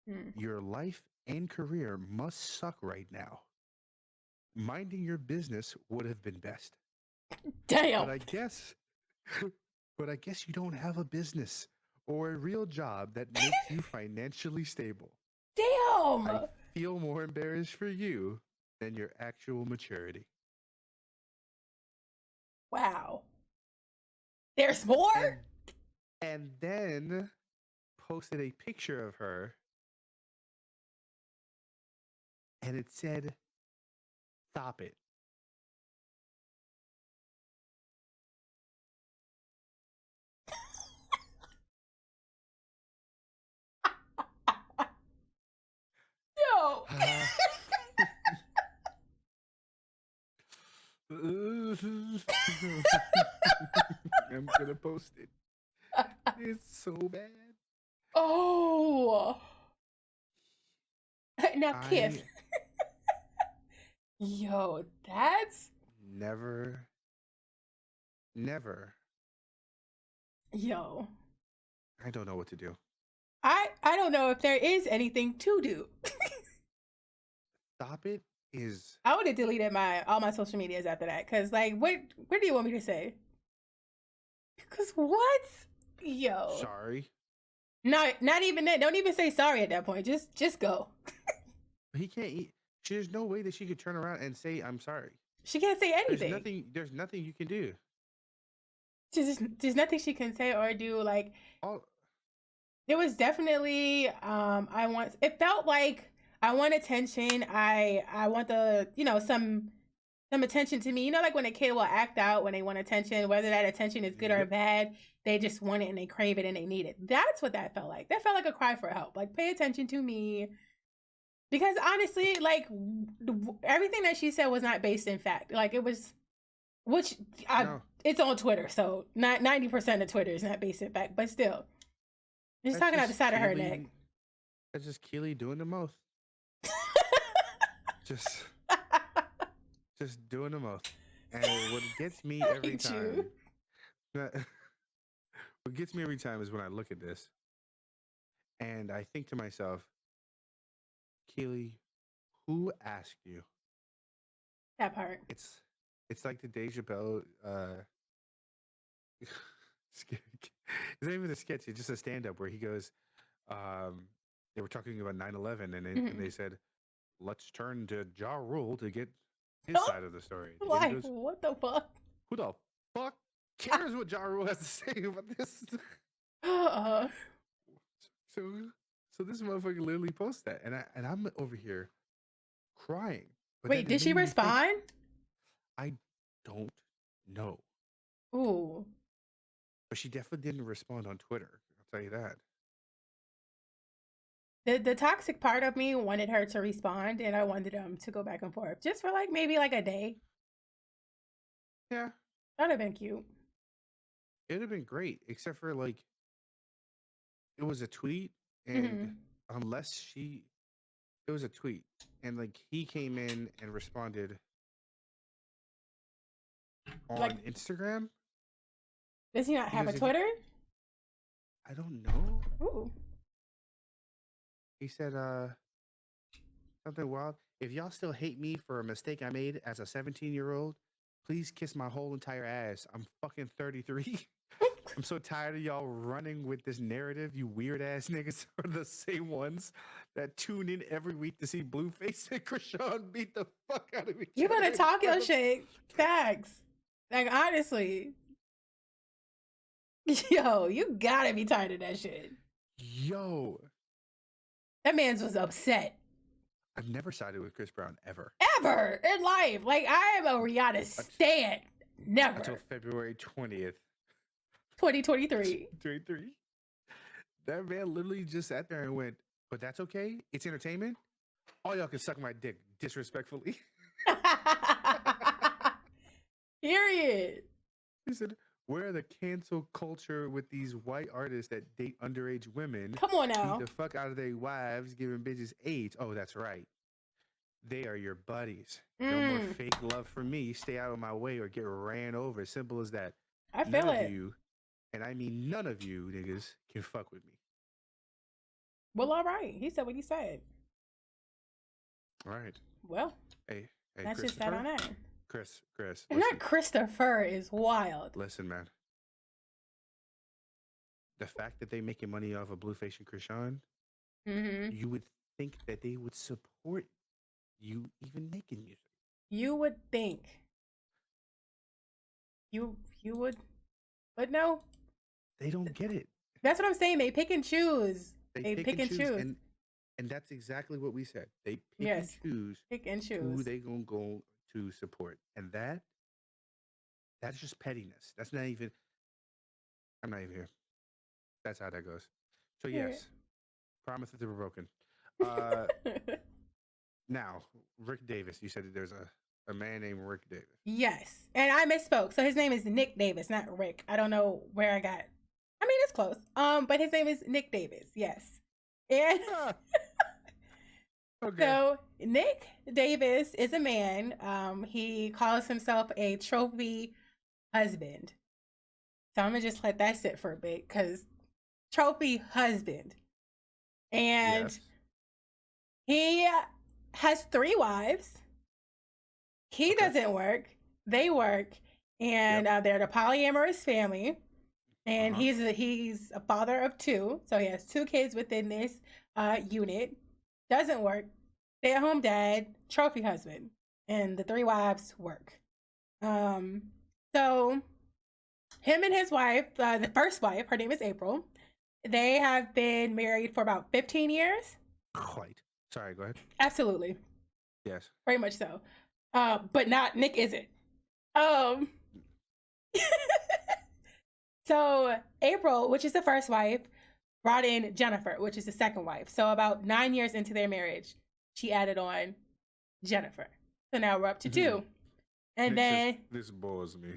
Mm. Your life and career must suck right now. Minding your business would have been best. Damn. But I guess but I guess you don't have a business or a real job that makes you financially stable. Damn. I feel more embarrassed for you than your actual maturity. Wow. There's more? And then posted a picture of her and it said, "Stop it." No. I'm gonna post it. It's so bad. Oh. Now kiss. I Yo, that's never, never. yo. I don't know what to do. I don't know if there is anything to do. Stop it is I would have deleted all my social medias after that. Cause like what do you want me to say? Cause what? Yo. sorry. Not even that. Don't even say sorry at that point. Just go. He can't eat. There's no way that she could turn around and say, "I'm sorry." She can't say anything. There's nothing you can do. There's nothing she can say or do. Like All it was definitely it felt like I want attention. I want some attention to me. You know, like when a kid will act out when they want attention, whether that attention is good or Yep. bad, they just want it and they crave it and they need it. That's what that felt like. That felt like a cry for help. Like, pay attention to me. Because honestly, like everything that she said was not based in fact. Like it was, no. it's on Twitter, so not 90% of Twitter is not based in fact. But still, she's talking out the side of her neck. That's just Kiely doing the most. just doing the most. And what gets me every hate time. you. What gets me every time is when I look at this, and I think to myself, Kiely, who asked you? That part. It's like the Dave Chappelle. It's not even a sketch. It's just a stand-up where he goes. They were talking about 9/11, and they said, "Let's turn to Ja Rule to get his side of the story." And he Like, goes, what the fuck? Who the fuck cares what Ja Rule has to say about this? Uh, So, so this motherfucker literally posts that, and I'm over here crying. But wait, then it did she made me think, respond? I don't know, Ooh. but she definitely didn't respond on Twitter. I'll tell you that. The toxic part of me wanted her to respond, and I wanted them to go back and forth just for like maybe like a day. Yeah, That'd have been cute. it'd have been great, except for like it was a tweet, and Mhm. unless she, it was a tweet, and like he came in and responded on Like, Instagram does he not have a because if you, Twitter? I don't know, Ooh. he said something wild. If y'all still hate me for a mistake I made as a 17-year-old, please kiss my whole entire ass. I'm fucking 33. I'm so tired of y'all running with this narrative. You weird ass niggas are the same ones that tune in every week to see Blueface and Krishan beat the fuck out of each You other. better in talk your front of- shit. Facts. Like, honestly. Yo, you gotta be tired of that shit. Yo, That man's was upset. I've never sided with Chris Brown ever Ever in life. Like, I am a Rihanna stan. Never. until February 20th, 2023. 23. That man literally just sat there and went, but that's okay. It's entertainment. All y'all can suck my dick disrespectfully. Period. He said, where the cancel culture with these white artists that date underage women, Come on now. beat the fuck out of their wives, giving bitches AIDS. Oh, that's right. They are your buddies. No more fake love for me. Stay out of my way or get ran over. Simple as that. I feel None it. of you, and I mean none of you niggas, can fuck with me. Well, all right. He said what he said. All right. Well, Hey, that's just that on that. Chris, And listen, that Christopher is wild. listen, man. The fact that they making money off of Blueface and Krishan, Mm-hmm. you would think that they would support you even making music. You would think. You would, but no. They don't get it. That's what I'm saying. They pick and choose. They pick and choose. And that's exactly what we said. They pick Yes. and choose Pick and who choose. they gonna go to support. And that's just pettiness. That's not even, I'm not even here. That's how that goes. So Yeah. yes, promises that were broken. Now, Rick Davis, you said that there's a man named Rick Davis. Yes. And I misspoke. So his name is Nick Davis, not Rick. I don't know where I got. I mean, it's close. But his name is Nick Davis. Yes. And Okay. so Nick Davis is a man. He calls himself a trophy husband. So I'm gonna just let that sit for a bit, because trophy husband. And Yes. he has 3 wives. He Okay. doesn't work. They work. And they're the polyamorous family. And he's a father of 2. So he has 2 kids within this unit. Doesn't work. Stay-at-home dad, trophy husband. And the 3 wives work. So him and his wife, the first wife, her name is April. They have been married for about 15 years. Quite. Sorry, go ahead. Absolutely. Yes. Very much so. But not Nick isn't. So April, which is the first wife, brought in Jennifer, which is the second wife. So about 9 years into their marriage, she added on Jennifer. So now we're up to 2. And Nick then says, this bores me.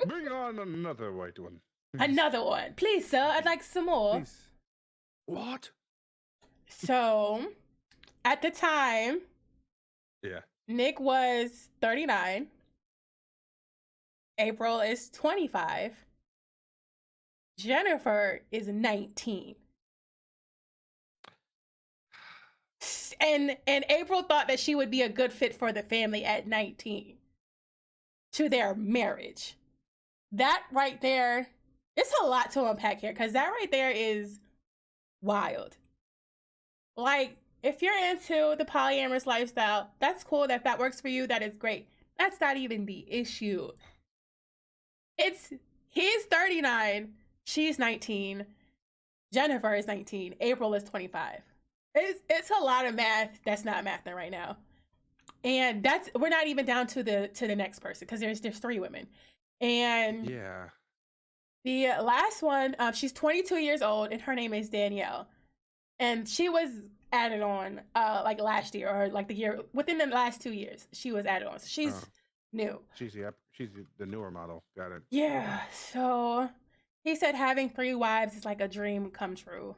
Bring on another white one. another one. Please, sir, I'd like some more. Please. What? So at the time, Yeah. Nick was 39. April is 25. Jennifer is 19. And April thought that she would be a good fit for the family at 19 to their marriage. That right there, it's a lot to unpack here, because that right there is wild. Like, if you're into the polyamorous lifestyle, that's cool. If that works for you, that is great. That's not even the issue. He's 39, she's 19, Jennifer is 19, April is 25. It's a lot of math that's not mathing right now. And we're not even down to the next person, because there's 3 women. And Yeah. the last one, she's 22 years old, and her name is Danielle. And she was added on like last year, or like the year within the last 2 years. She was added on. So she's new. She's the newer model. Got it. Yeah. So he said having 3 wives is like a dream come true.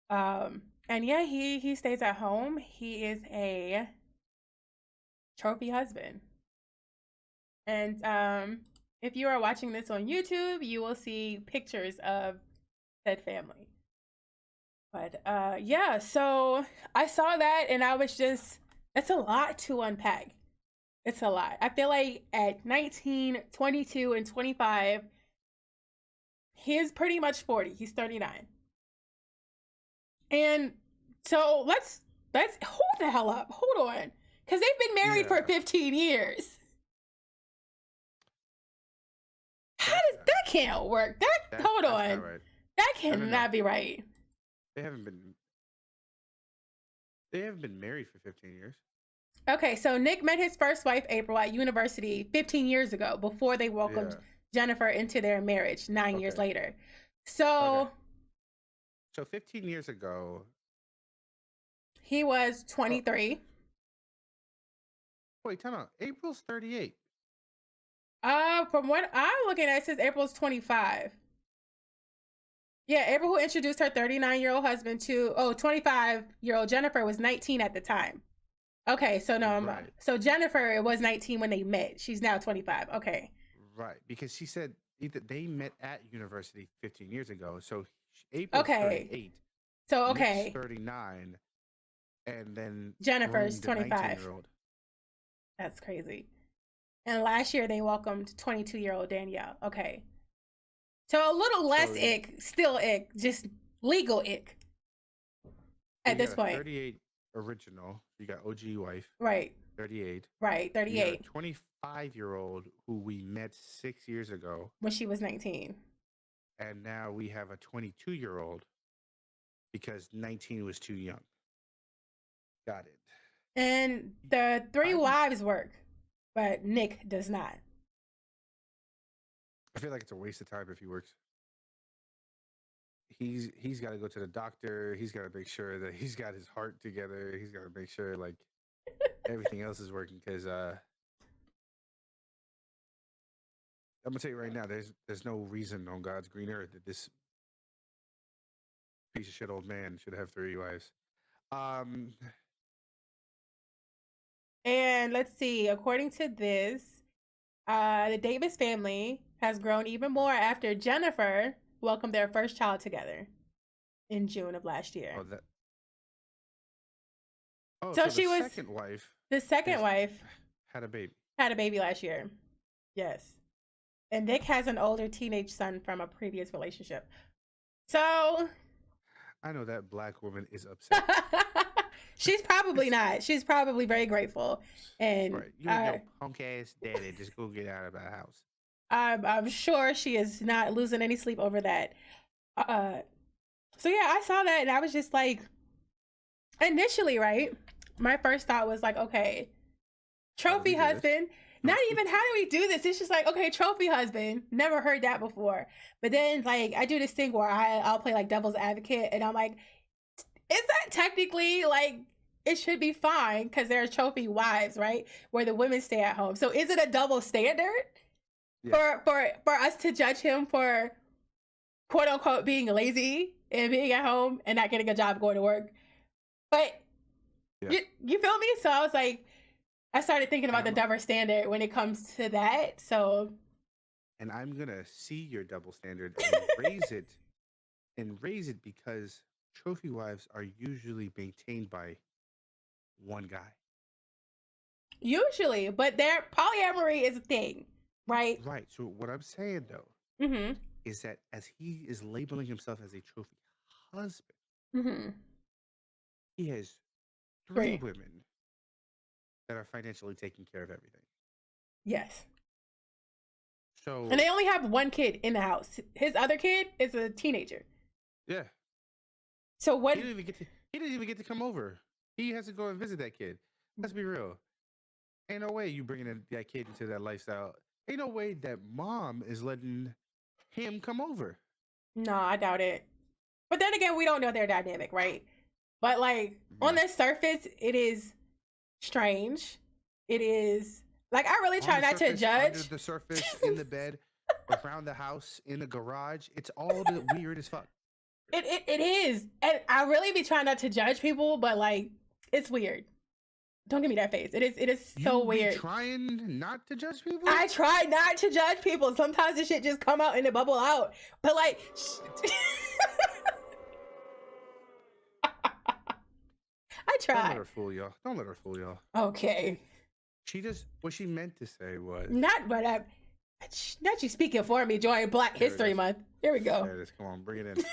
And yeah, he stays at home. He is a trophy husband. And if you are watching this on YouTube, you will see pictures of said family. But yeah, so I saw that and I was just, it's a lot to unpack. It's a lot. I feel like at 19, 22, and 25, he is pretty much 40. He's 39. And so let's hold the hell up. Hold on. Because they've been married for 15 years. That can't work. Hold on. Not right. That cannot be right. They haven't been married for 15 years. Okay, so Nick met his first wife, April, at university 15 years ago, before they welcomed Jennifer into their marriage 9 years later. So 15 years ago, he was 23. Wait, time out. April's 38. From what I'm looking at, it says April's 25. Yeah, April, who introduced her 39-year-old husband to 25-year-old Jennifer, was 19 at the time. Okay, so no, so Jennifer was 19 when they met. She's now 25. Okay. Right, because she said they met at university 15 years ago. So April's 38. So Nick's 39, and then Jennifer's 25. That's crazy. And last year they welcomed 22-year-old Danielle. Okay. So a little less ick, still ick, just legal ick at this point. 38 original. You got OG wife. Right. 38. Right, 38. 25-year-old who we met 6 years ago. When she was 19. And now we have a 22-year-old because 19 was too young. Got it. And the 3 wives work, but Nick does not. I feel like it's a waste of time if he works. He's got to go to the doctor. He's got to make sure that he's got his heart together. He's got to make sure like everything else is working. Because I'm gonna tell you right now, there's no reason on God's green earth that this piece of shit old man should have 3 wives. And let's see. According to this, the Davis family has grown even more after Jennifer welcomed their first child together in June of last year. So she was the second wife had a baby last year. Yes. And Nick has an older teenage son from a previous relationship. So I know that Black woman is upset. She's probably not. She's probably very grateful. And you and your punk ass daddy just go get out of the house. I'm sure she is not losing any sleep over that. So yeah, I saw that and I was just like, initially, right? My first thought was like, okay, trophy husband. Not even how do we do this? It's just like, okay, trophy husband. Never heard that before. But then like I do this thing where I'll play like devil's advocate and I'm like, is that technically like it should be fine because there are trophy wives, right? Where the women stay at home. So is it a double standard for us to judge him for quote unquote being lazy and being at home and not getting a job going to work? But you feel me? So I was like, I started thinking about the double standard when it comes to that. So, and I'm gonna see your double standard and raise it because trophy wives are usually maintained by one guy. Usually, but their polyamory is a thing, right? Right. So what I'm saying though is that as he is labeling himself as a trophy husband, he has 3 women that are financially taking care of everything. Yes. So And they only have one kid in the house. His other kid is a teenager. yeah, So what? he didn't even get to come over. He has to go and visit that kid. Let's be real. Ain't no way you bringing that kid into that lifestyle. Ain't no way that mom is letting him come over. No, I doubt it. But then again, we don't know their dynamic, right? But like on No. the surface, it is strange. It is like I really try On the not to surface, judge. under the surface, in the bed, around the house, in the garage. It's all the weird as fuck. It is, and I really be trying not to judge people, but like it's weird. Don't give me that face. It is so You be weird. trying not to judge people? I try not to judge people. Sometimes the shit just come out and it bubble out. But like I Don't let try. her fool y'all. Don't let her fool y'all. Okay. She just what she meant to say was Not what I not you speaking for me during Black There it History is. Month. Here we go. There it is. Come on, bring it in.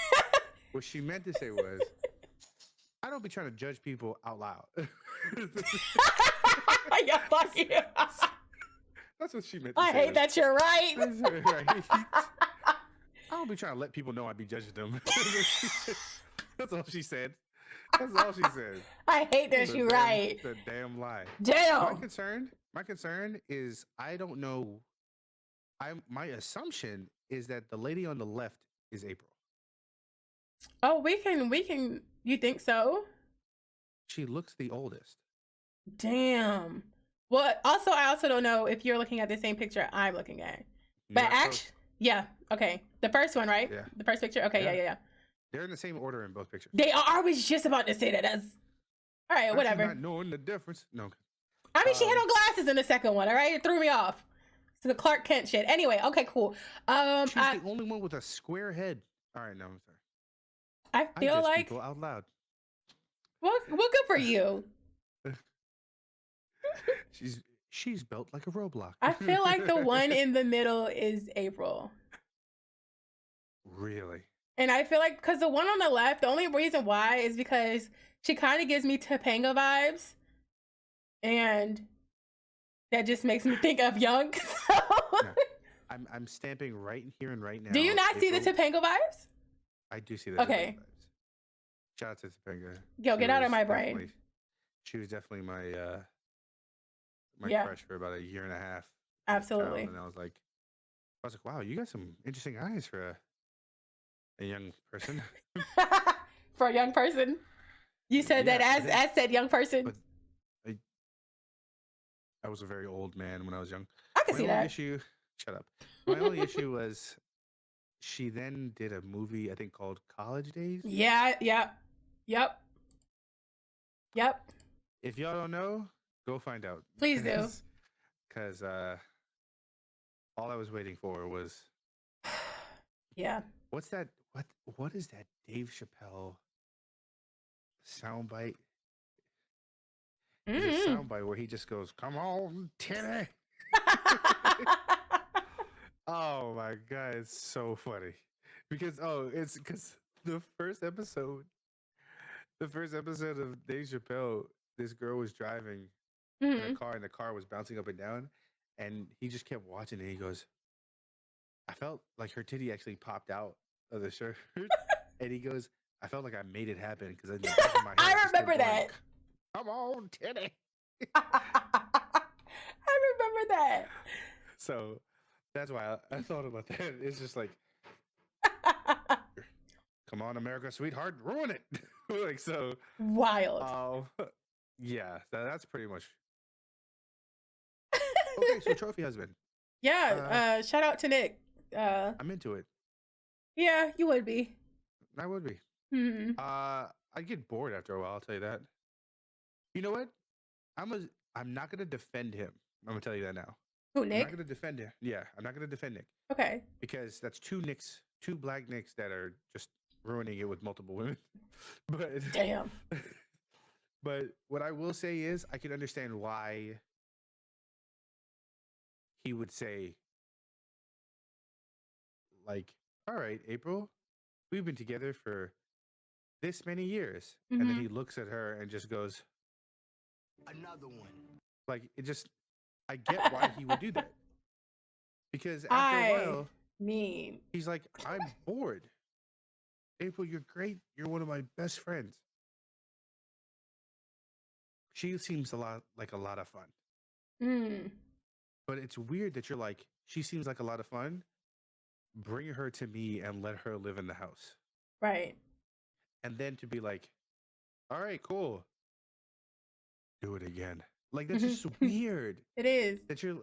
What she meant to say was I don't be trying to judge people out loud. Yeah, fuck you. That's what she meant to I say. hate that you're right. That's right. I don't be trying to let people know I be judging them. That's all she said. That's all she said. I hate that The you're damn- right. The damn lie. Damn. My concern is I don't know. My assumption is that the lady on the left is April. Oh, we can. You think so? She looks the oldest. Damn. Well, also, I also don't know if you're looking at the same picture I'm looking at. But Not close. actually, yeah. Okay, the first one, right? Yeah. The first picture. Okay, Yeah. yeah. They're in the same order in both pictures. They are. I was just about to say that. That's all right. Not you Whatever. Not knowing the difference. No. I mean, she had on glasses in the second one. All right, it threw me off. So the Clark Kent shit. Anyway, okay, cool. She's the only one with a square head. All right, no, I'm sorry. I I feel judge like people out loud. well, good for you. She's built like a Roblox. I feel like the one in the middle is April. Really? And I feel like because the one on the left, the only reason why is because she kind of gives me Topanga vibes. And that just makes me think of Young. So. No. I'm stamping right here and right now. Do you not see the April. Topanga vibes? I do see that. Okay. Shout out to Topanga. Yo, She get out of was my brain. definitely- She was definitely my Yeah. crush for about a year and a half. Absolutely. And I was like, wow, you got some interesting eyes for a young person. For a young person. You said Yeah, that but as said young person. but- I was a very old man when I was young. I can My see only that. issue, shut up. My only issue was she then did a movie I think called College Days. Yeah, yep. If y'all don't know, go find out. Please do. Because all I was waiting for was Yeah. what's that? What is that Dave Chappelle soundbite? There's a soundbite where he just goes, "Come on, Titty." Oh my god, it's so funny because it's because the first episode of Dave Chappelle, this girl was driving in a car and the car was bouncing up and down, and he just kept watching and he goes, I felt like her titty actually popped out of the shirt, and he goes, I felt like I made it happen because in the back of my head, I just kept remember going, that. Come on, titty. I remember that. So that's why I thought about that. It's just like, come on, America, sweetheart, ruin it. Like so. Wild. Yeah, that's pretty much. Okay, so trophy husband. Yeah. Shout out to Nick. I'm into it. Yeah, you would be. I would be. Hmm. I'd get bored after a while. I'll tell you that. You know what? I'm not gonna defend him. I'm gonna tell you that now. Who, I'm Nick? not gonna defend him. Yeah, I'm not gonna defend Nick Okay. because that's two black Nicks that are just ruining it with multiple women. But Damn. But what I will say is, I can understand why he would say, like, all right, April, we've been together for this many years. And then he looks at her and just goes, Another one. Like it just, I get why he would do that because after a I while, mean, he's like, I'm bored. April, you're great. You're one of my best friends. She seems a lot of fun, mm, but it's weird that you're like, she seems like a lot of fun. Bring her to me and let her live in the house, right. and then to be like, all right, cool, do it again. Like that's just weird. It is. That you're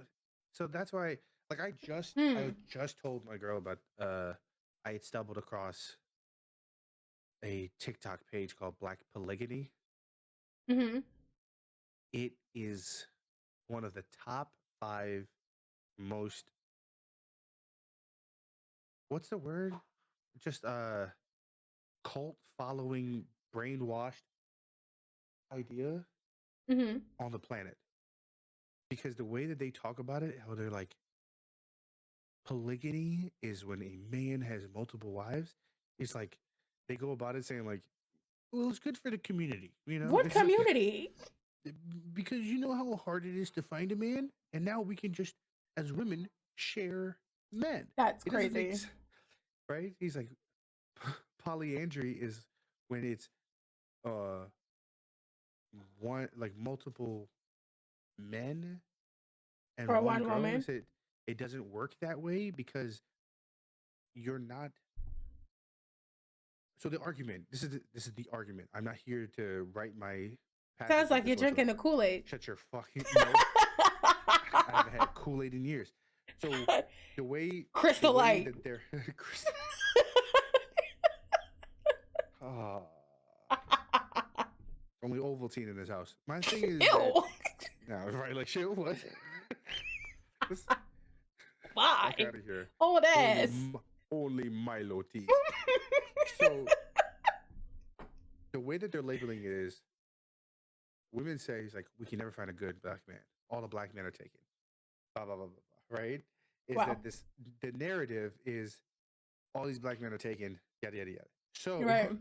so that's why like I Hmm. just told my girl about I had stumbled across a TikTok page called Black Polygamy. Mm-hmm. It is one of the top 5 most, what's the word, just cult following brainwashed idea Mm-hmm. on the planet, because the way that they talk about it, how they're like, polygamy is when a man has multiple wives. It's like they go about it saying like, well, it's good for the community, you know. What It's like community? because you know how hard it is to find a man, and now we can just, as women, share men. That's It doesn't make crazy. right. He's like, polyandry is when it's uh one like multiple men For and one one girl. woman. Is it doesn't work that way because you're not. So the argument. This is the argument. I'm not here to write my passage Sounds of like you're this whatsoever. drinking the Kool-Aid. Shut your fucking no. I haven't had Kool-Aid in years. So Crystal the way Light. that they're oh, only Ovaltine in this house. My thing is that, Ew. no, right? Like shit. What? Let's Why? fuck out of here. Old Only, ass. only Milo tea. So the way that they're labeling it is, women say he's like, we can never find a good black man. All the black men are taken. Blah blah blah blah blah. Right? Is Wow. that the narrative is all these black men are taken, yada yada yada. So, Right.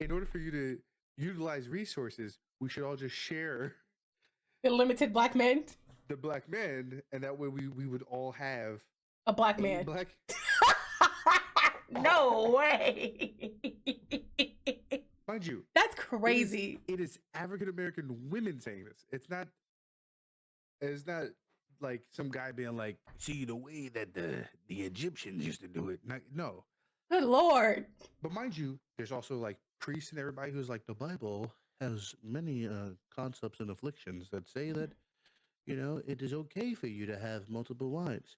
in order for you to utilize resources, we should all just share The limited black men. the black men, and that way we would all have A black a man. black. No way. Mind you, That's crazy. it is African American women saying this. It's not. It's not like some guy being like, "See the way that the Egyptians used to do it." No, Good Lord. but mind you, there's also like priests and everybody who's like, the Bible has many concepts and afflictions that say that, you know, it is okay for you to have multiple wives.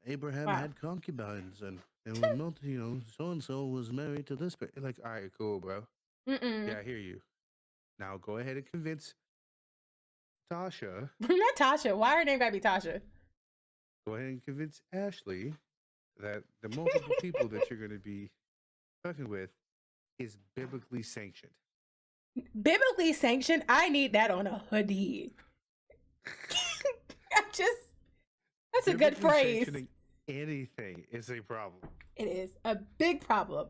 Abraham Wow. had concubines, and there were you know, so and so was married to this. Like, all right, cool, bro. Mm-mm. Yeah, I hear you. Now go ahead and convince Tasha. Not Tasha. Why her name gotta be Tasha? Go ahead and convince Ashley that the multiple people that you're going to be fucking with is biblically sanctioned. Biblically sanctioned. I need that on a hoodie. That's a good Biblically phrase. sanctioning anything is a problem. It is a big problem.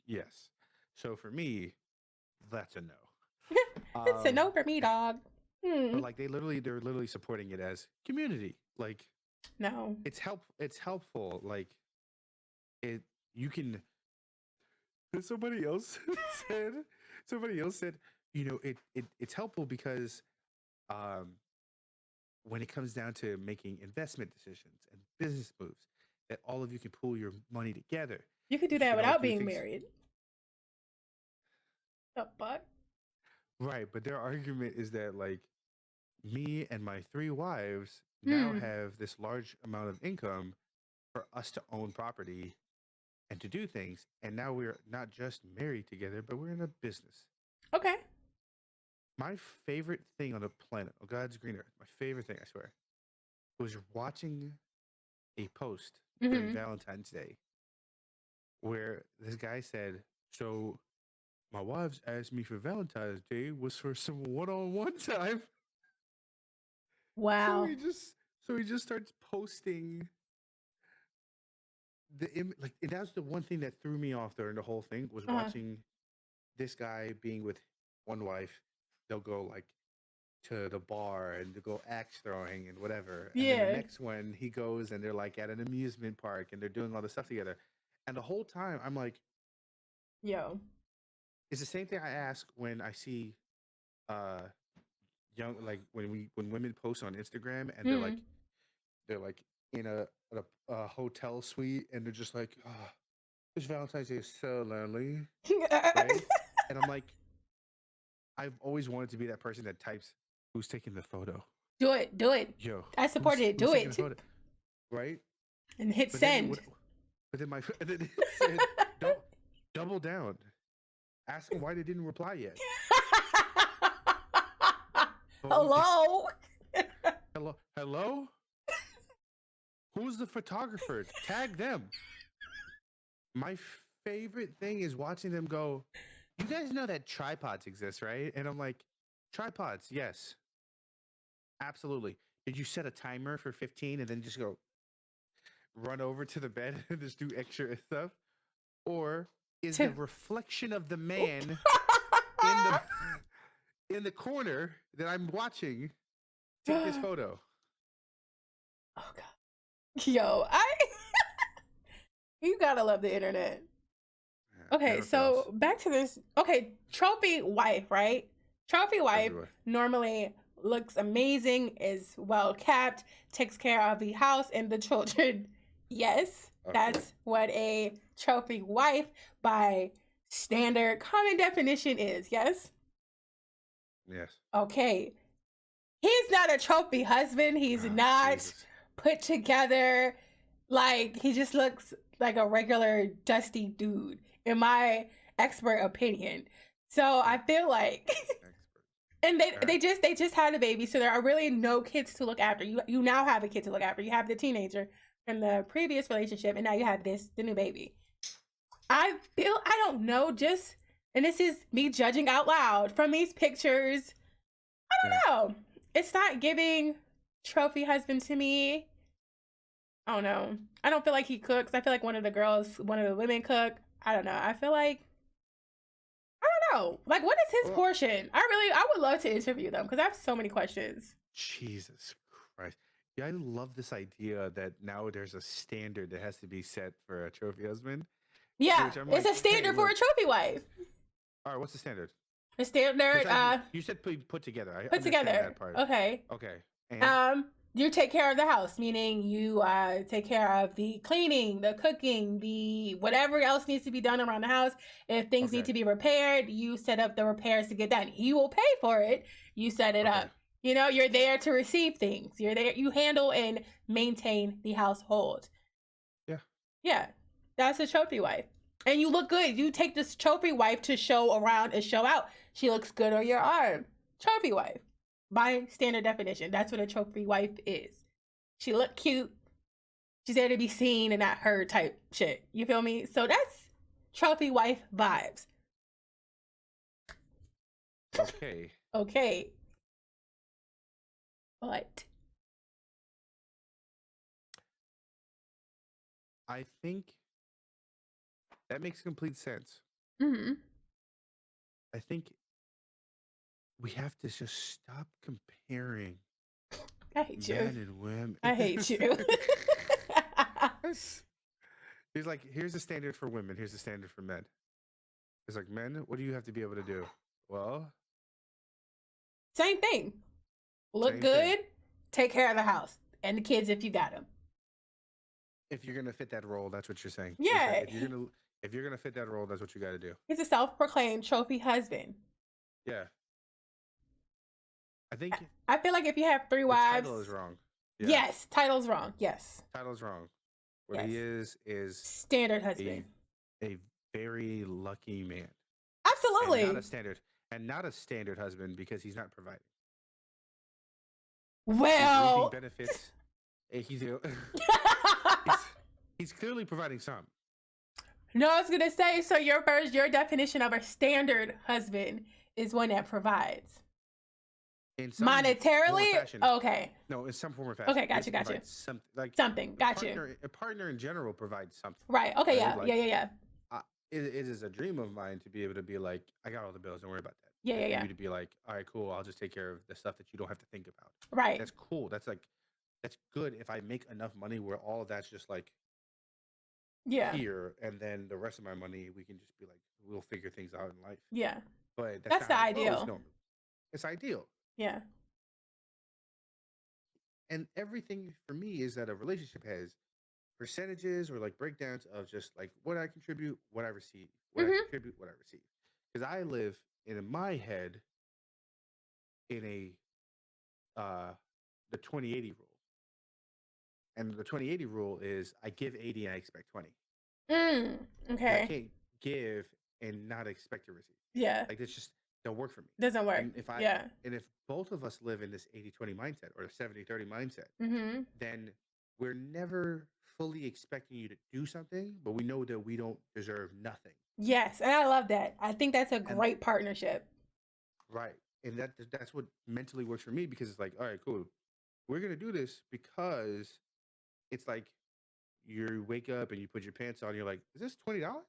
Yes. So for me, that's a no. It's a no for me, dog. But like they're literally supporting it as community. Like No. it's helpful. Like it you can. Somebody else said, you know, it's helpful because when it comes down to making investment decisions and business moves, that all of you can pool your money together. You could do that can all without do being things- married. The fuck? Right, but their argument is that like me and my 3 wives now have this large amount of income for us to own property and to do things, and now we're not just married together, but we're in a business. Okay. My favorite thing on the planet, on God's green earth, my favorite thing, I swear, was watching a post during Valentine's Day where this guy said, so my wives asked me for Valentine's Day was for some one-on-one time. Wow. So he just starts posting like, and that's the one thing that threw me off during the whole thing was watching this guy being with one wife. They'll go like to the bar and to go axe throwing and whatever. And then Yeah. the next one, he goes and they're like at an amusement park and they're doing all this stuff together. And the whole time, I'm like, Yo. it's the same thing I ask when I see uh young, like when women post on Instagram and Hmm. they're like in a hotel suite and they're just like, oh, this Valentine's Day is so lonely, right? And I'm like, I've always wanted to be that person that types who's taking the photo. Do it. Do it. Yo, I support it. Do taking it. the photo, right? And hit But then, send. but then and then it said, double down. Ask them why they didn't reply yet. Hello. Hello. Who's the photographer? Tag them. My favorite thing is watching them go, you guys know that tripods exist, right? And I'm like, tripods, yes. Absolutely. Did you set a timer for 15 and then just go run over to the bed and just do extra stuff? Or is the reflection of the man in the corner that I'm watching take this photo? Oh god. Yo, you gotta love the internet. Okay, so back to this. Okay, trophy wife, right? Trophy wife normally looks amazing, is well kept, takes care of the house and the children. Yes, that's what a trophy wife by standard common definition is. Yes? Yes. Okay. He's not a trophy husband. He's not put together. Like, he just looks like a regular dusty dude, in my expert opinion. So I feel like and they just had a baby, so there are really no kids to look after. You now have a kid to look after. You have the teenager from the previous relationship, and now you have the new baby. I don't know, just, and this is me judging out loud from these pictures. I don't know. It's not giving trophy husband to me. I don't know. I don't feel like he cooks. I feel like one of the women cook. I don't know. I feel like, I don't know. Like, what is his portion? I would love to interview them because I have so many questions. Jesus Christ. Yeah, I love this idea that now there's a standard that has to be set for a trophy husband. Yeah, it's a standard for a trophy wife. All right, what's the standard? The standard, you said put together. Put together. That part. Okay. Okay. And? You take care of the house, meaning you take care of the cleaning, the cooking, the whatever else needs to be done around the house. If things need to be repaired, you set up the repairs to get done. He will pay for it. You set it up. You know, you're there to receive things. You're there. You handle and maintain the household. Yeah. Yeah. That's a trophy wife. And you look good. You take this trophy wife to show around and show out. She looks good on your arm. Trophy wife. By standard definition, that's what a trophy wife is. She look cute. She's there to be seen and not heard type shit. You feel me? So that's trophy wife vibes. Okay. Okay. But I think that makes complete sense. Mm-hmm. I think we have to just stop comparing. I hate you. Men and women. I hate you. He's like, here's the standard for women. Here's the standard for men. It's like, men, what do you have to be able to do? Well, same thing. Look good. Take care of the house and the kids if you got them. If you're gonna fit that role, that's what you're saying. Yeah. If you're gonna fit that role, that's what you got to do. He's a self-proclaimed trophy husband. Yeah. I think. I feel like if you have 3 wives, title is wrong. Yeah. Yes, title's wrong. Yes. Title's wrong. What he is standard husband. A very lucky man. Absolutely. And not a standard husband because he's not providing. Well, he's benefits. He's clearly providing some. No, I was gonna say, so your definition of a standard husband is one that provides. In some monetarily? Okay. No, in some form or fashion. Okay, gotcha. Something, A partner in general provides something. Right. Okay. Yeah. It is a dream of mine to be able to be like, I got all the bills. Don't worry about that. Yeah, and yeah, for yeah. you to be like, all right, cool, I'll just take care of the stuff that you don't have to think about. Right. That's cool. That's good if I make enough money where all of that's just like Yeah. here, and then the rest of my money we can just be like, we'll figure things out in life. Yeah. But that's That's not the how it goes ideal. normally. It's ideal. Yeah. And everything for me is that a relationship has percentages or like breakdowns of just like what I contribute, what I receive, what I Mhm. contribute, what I receive. Because I live in my head in a the 20/80 rule. And the 20/80 rule is I give 80 and I expect 20. Because I Okay. can't give and not expect to receive. Yeah. Like that's just don't work for me. Doesn't work. And Yeah. if both of us live in this 80/20 mindset or the 70/30 mindset, Mhm. then we're never fully expecting you to do something, but we know that we don't deserve nothing. Yes, and I love that. I think that's a And great partnership. right. And that's what mentally works for me because it's like, all right, cool. We're gonna do this because it's like you wake up and you put your pants on, you're like, is this $20?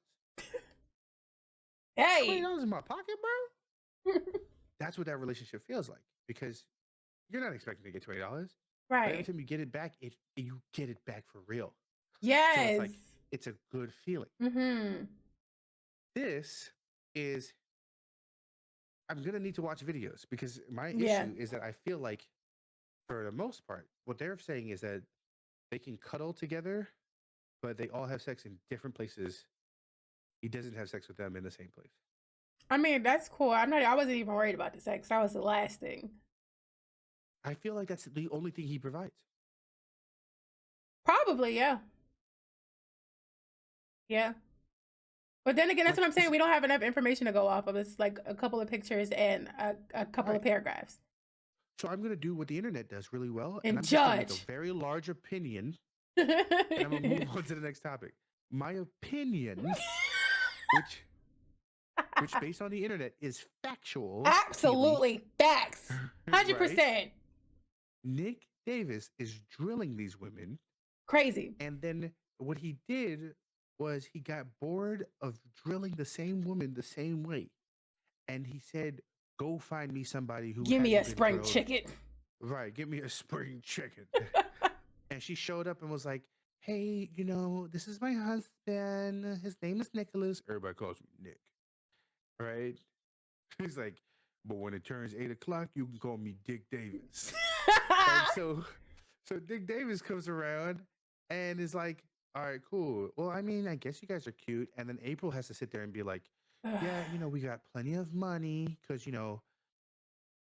Hey. $20 in my pocket, bro? That's what that relationship feels like because you're not expecting to get $20. But every Right. time you get it back, you get it back for real. So it's Yes. like it's a good feeling. Mhm. This is I'm gonna need to watch videos because my Yeah. issue is that I feel like for the most part, what they're saying is that they can cuddle together, but they all have sex in different places. He doesn't have sex with them in the same place. I mean, that's cool. I wasn't even worried about the sex. That was the last thing. I feel like that's the only thing he provides. Probably, yeah. Yeah. But then again, that's Like what I'm saying. We don't have enough information to go off of. It's like a couple of pictures and a couple of right. paragraphs. So I'm gonna do what the internet does really well, and And I'm just gonna make a judge. very large opinion, and I'm gonna move on to the next topic. My opinion, which based on the internet is factual, Kiely, Absolutely. Facts. right? 100%. Nick Davis is drilling these women, Crazy. and then what he did was he got bored of drilling the same woman the same way, and he said, "Go find me somebody who Give me a hasn't been spring drilled." chicken. Right, give me a spring chicken. And she showed up and was like, "Hey, this is my husband. His name is Nicholas. Everybody calls me Nick, right?" He's like, "But when it turns 8 o'clock, you can call me Dick Davis." And so Dick Davis comes around and is like, "All right, cool. Well, I mean, I guess you guys are cute." And then April has to sit there and be like, "Yeah, we got plenty of money because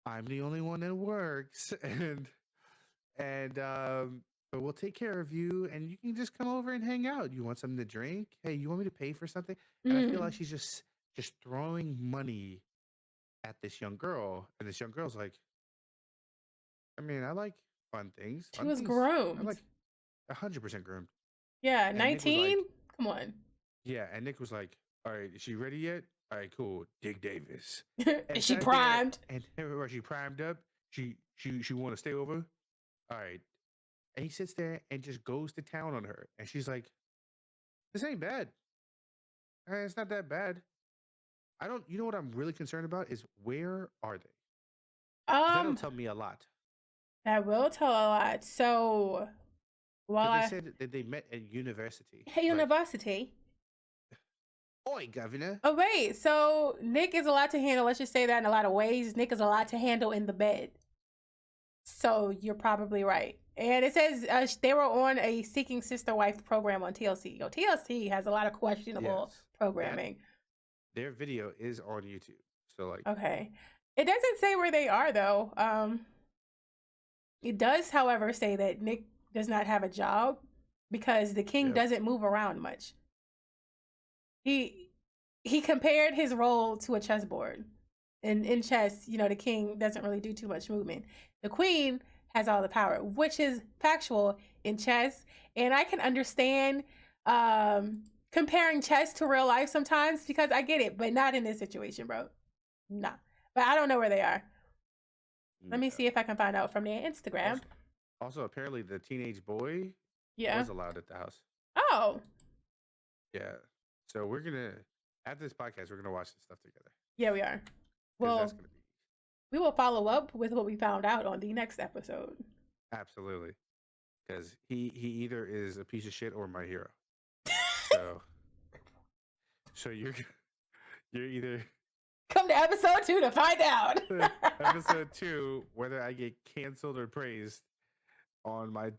I'm the only one that works, and but we'll take care of you, and you can just come over and hang out. You want something to drink? Hey, you want me to pay for something?" And I feel like Mm. she's just throwing money at this young girl, and this young girl's like, I mean, I like fun things. She Fun was things. I groomed. like 100% groomed. Yeah, And Nick was 19? like, Come on. yeah. And Nick was like, all right, is she ready yet? All right, cool. Dick Davis. And Is she sat there primed? and everywhere she primed up. She want to stay over. All right. And he sits there and just goes to town on her. And she's like, this ain't bad. It's not that bad. I don't, you know what I'm really concerned about is where are they? 'Cause that'll Um, tell me a lot. that will tell a lot. So, while Because they I said that they met at university. hey Like, university. oi, governor. Oh wait, so Nick is a lot to handle. Let's just say that in a lot of ways. Nick is a lot to handle in the bed. So you're probably right. And it says they were on a Seeking Sister Wife program on TLC. Yo, TLC has a lot of questionable Yes. programming. Their video is on YouTube. So, like, Okay. It doesn't say where they are though. It does, however, say that Nick does not have a job because the king yep. doesn't move around much. He compared his role to a chessboard. And in chess, the king doesn't really do too much movement. The queen has all the power, which is factual in chess. And I can understand comparing chess to real life sometimes because I get it, but not in this situation, bro. Nah. But I don't know where they are. Let me see if I can find out from their Instagram. Also, apparently, the teenage boy Yeah. was allowed at the house. Oh. Yeah. So we're gonna after this podcast, we're gonna watch this stuff together. Yeah, we are. Because Well, that's going to be we will follow up with what we found out on the next episode. absolutely. Because he either is a piece of shit or my hero. So you're either Come to episode 2 to find out. episode 2 whether I get canceled or praised on my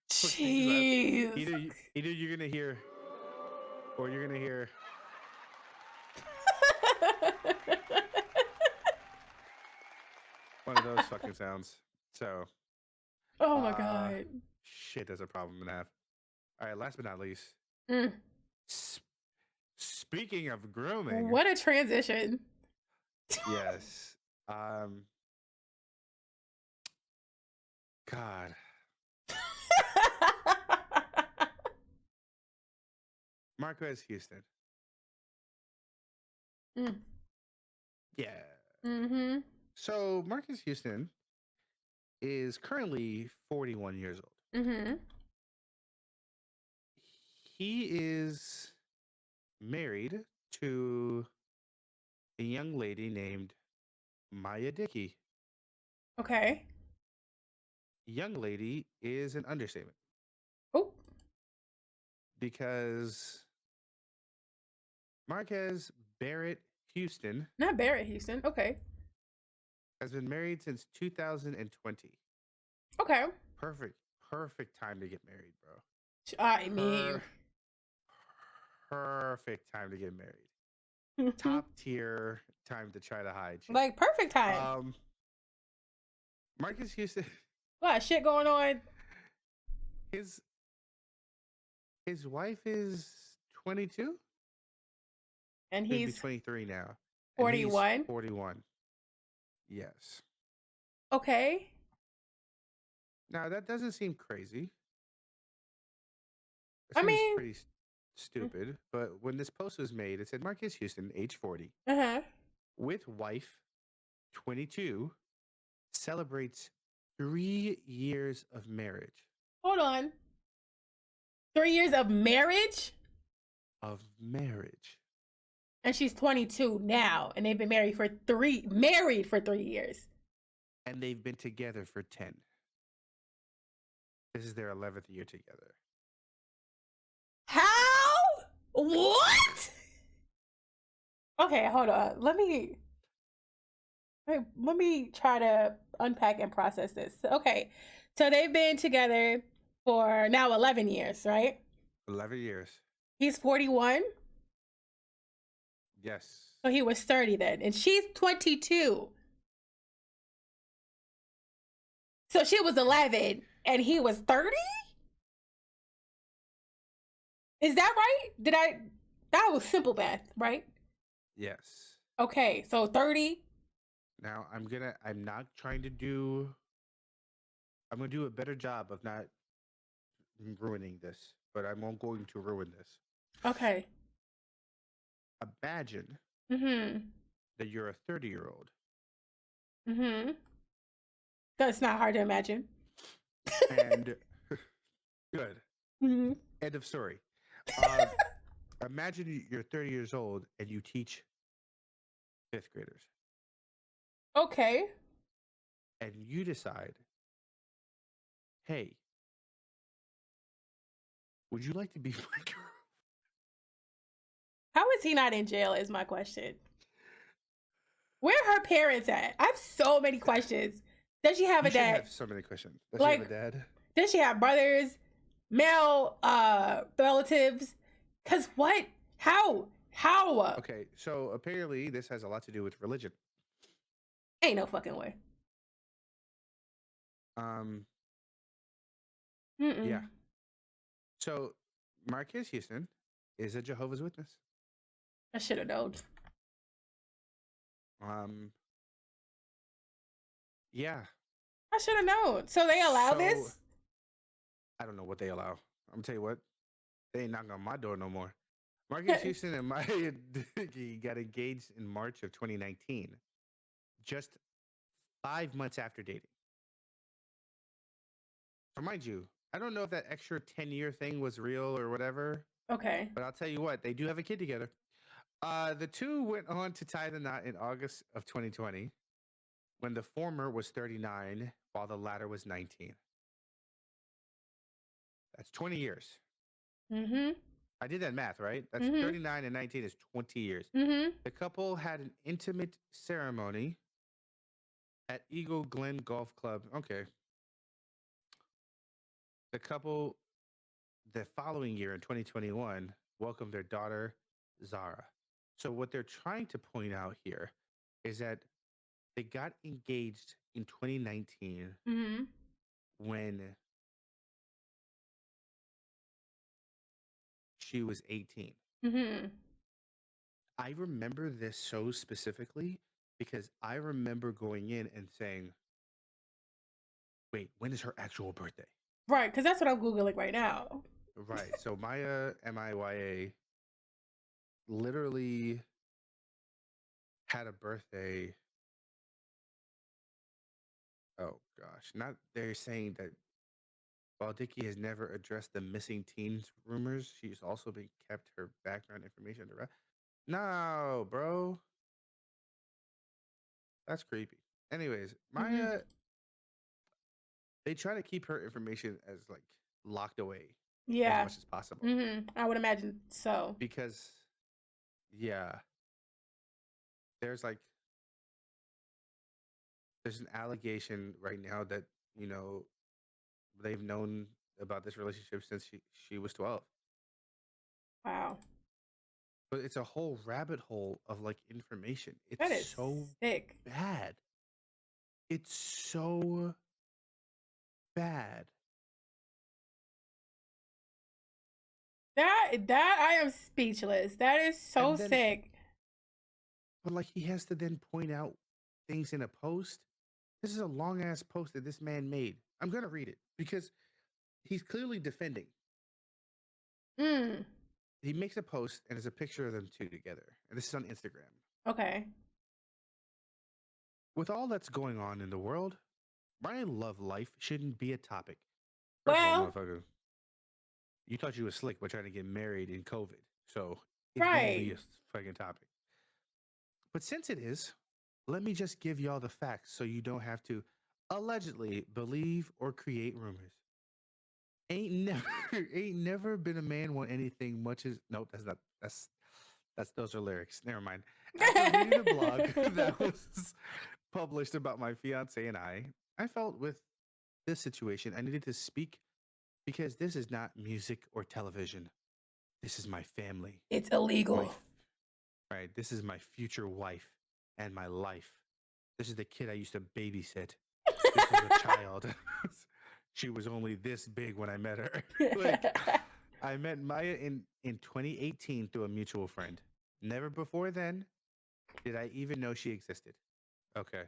Jeez. either you're gonna hear or you're gonna hear one of those fucking sounds. So Oh my god. shit, that's a problem and a half. All right, last but not least, Mm. speaking of grooming, What a transition. yes, God, Marques Houston. Mm. Yeah. Mm-hmm. So Marques Houston is currently 41 years old. Mm-hmm. He is married to a young lady named Maya Dickey. Okay. Young lady is an understatement Oh, because Marques Barrett Houston not Barrett Houston. Okay. has been married since 2020. Okay. Perfect time to get married, bro. I mean, Perfect time to get married. Top tier time to try to hide shit. like perfect time. Marques Houston, What shit going on? his wife is 22, And maybe he's 23 now. And he's 41. 41. Yes. Okay. Now that doesn't seem crazy. It I seems mean, pretty stupid. But when this post was made, it said Marques Houston, age 40, uh-huh. with wife 22, celebrates 3 years of marriage. Hold on. 3 years of marriage? Of marriage. And she's 22 now, and they've been married for 3 years. And they've been together for 10. This is their 11th year together. How? What? Okay, hold on. Let me try to unpack and process this. Okay. So they've been together for now 11 years, right? 11 years. He's 41. Yes. So he was 30 then. And she's 22. So she was 11 and he was 30? Is that right? That was simple math, right? Yes. Okay, so 30. Now I'm gonna do a better job of not ruining this, but I'm going to ruin this. Okay. Imagine Mm-hmm. that you're a 30-year-old. Mm-hmm. That's not hard to imagine. And good. Mm-hmm. End of story. Imagine you're 30 years old and you teach 5th graders. Okay. And you decide, hey, would you like to be my girl? How is he not in jail is my question. Where are her parents at? I have so many questions. Does she have You a should dad? have so many questions. Does she have a dad? Does she have brothers? Male relatives? Cause what? How? Okay, so apparently this has a lot to do with religion. Ain't no fucking way. Yeah. So Marques Houston is a Jehovah's Witness. I should have known. Yeah. I should have known. So they allow this? I don't know what they allow. I'm gonna tell you what, they ain't knocking on my door no more. Marques Houston and Maya Dickey got engaged in March of 2019, just 5 months after dating. Remind you, I don't know if that extra 10-year thing was real or whatever. Okay. But I'll tell you what, they do have a kid together. The two went on to tie the knot in August of 2020, when the former was 39, while the latter was 19. That's 20 years. Mm-hmm. I did that math, right? That's Mm-hmm. 39 and 19 is 20 years. Mm-hmm. The couple had an intimate ceremony at Eagle Glen Golf Club. Okay. The couple, the following year in 2021, welcomed their daughter, Zara. So, what they're trying to point out here is that they got engaged in 2019 Mm-hmm. when she was 18. Mm-hmm. I remember this so specifically because I remember going in and saying, wait, when is her actual birthday? Right, because that's what I'm Googling right now. Right. So Maya, MIYA, literally had a birthday. Oh gosh. Not they're saying that while Dickey has never addressed the missing teens rumors, she's also been kept her background information under wraps. No, bro. That's creepy. Anyways, Mm-hmm. Maya, they try to keep her information as like locked away as Yeah. much as possible. Mm-hmm. I would imagine so. Because yeah, there's like there's an allegation right now that, you know, they've known about this relationship since she was 12. Wow. But it's a whole rabbit hole of like information. That It's is so sick. bad. It's so bad. That I am speechless. That is so And then sick. but like he has to then point out things in a post. This is a long ass post that this man made. I'm gonna read it because he's clearly defending. Mm. He makes a post and it's a picture of them two together. And this is on Instagram. Okay. With all that's going on in the world, my love life shouldn't be a topic. First of all, Well, motherfucker, you thought you was slick by trying to get married in COVID. So it's gonna be right. a fucking topic. But since it is, let me just give y'all the facts so you don't have to allegedly believe or create rumors. Ain't never ain't never been a man want anything much as nope, that's those are lyrics. Never mind. After reading a blog that was published about my fiance and I felt with this situation I needed to speak because this is not music or television. This is my family. It's My illegal. right. This is my future wife and my life. This is the kid I used to babysit. This was a child. She was only this big when I met her. Like I met Maya in 2018 through a mutual friend. Never before then did I even know she existed. Okay.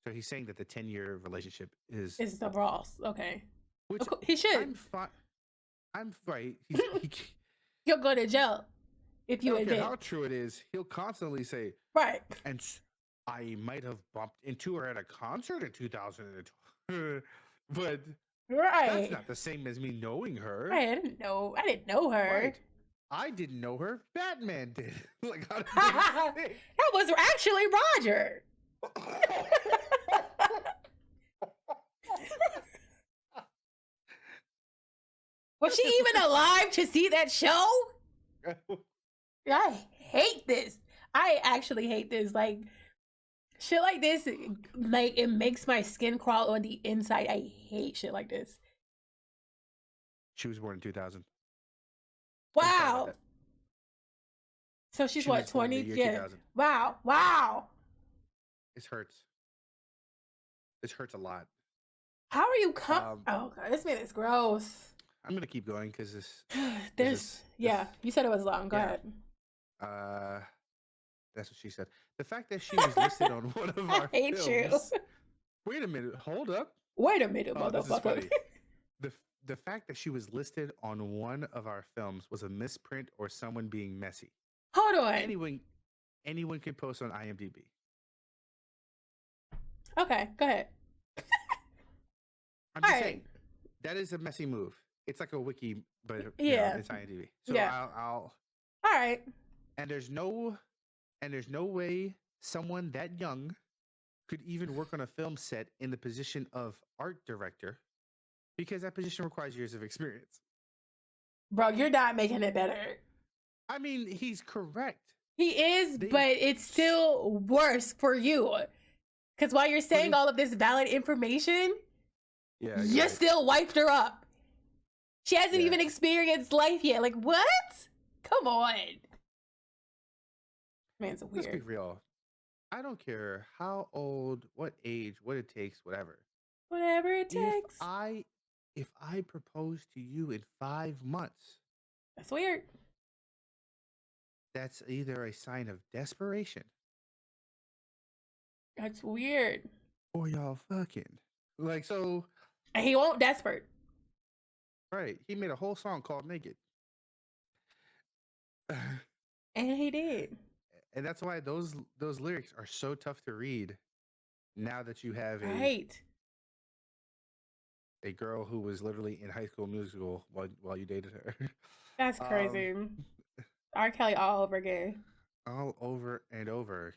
So he's saying that the 10-year relationship is It's the false, Ross. Okay. which He should. I'm fine. I'm right. You'll go to jail if I you don't care admit. how true it is. He'll constantly say, Right. and I might have bumped into her at a concert in 2020, but that's Right. not the same as me knowing her. Right. I didn't know her. Right. I didn't know her. Batman did. Like, how did That was actually Roger. Was she even alive to see that show? I hate this. I actually hate this. Like shit like this, like it makes my skin crawl on the inside. I hate shit like this. She was born in 2000. Wow. So she's She what, was born in 20? the year Yeah. 2000. Wow. Wow. This hurts. This hurts a lot. How are you oh god, this man is gross. I'm gonna keep going because this. Yeah, you said it was long. Go yeah. ahead. That's what she said. The fact that she was listed on one of our I hate films. you. Wait a minute. Hold up. Wait a minute, Oh, this is motherfucker. funny. The fact that she was listed on one of our films was a misprint or someone being messy. Hold on. Anyone can post on IMDb. Okay, go ahead. I'm just All saying right. that is a messy move. It's like a wiki, but Yeah. it's IMDb. So Yeah. I'll All right. And there's no way someone that young could even work on a film set in the position of art director because that position requires years of experience. Bro, you're not making it better. I mean, he's correct. He is, but it's still worse for you. Because while you're saying all of this valid information, you still wiped her up. She hasn't even experienced life yet. Like, what? Come on. Man's weird. Let's be real. I don't care how old, what age, what it takes, whatever. Whatever it takes. If I propose to you in 5 months, that's weird. That's either a sign of desperation. That's weird. Or y'all fucking. Like, so. And he won't desperate. Right. He made a whole song called Naked. And he did. And that's why those lyrics are so tough to read now that you have a girl who was literally in High School Musical while you dated her. That's crazy. R. Kelly all over again. All over and over.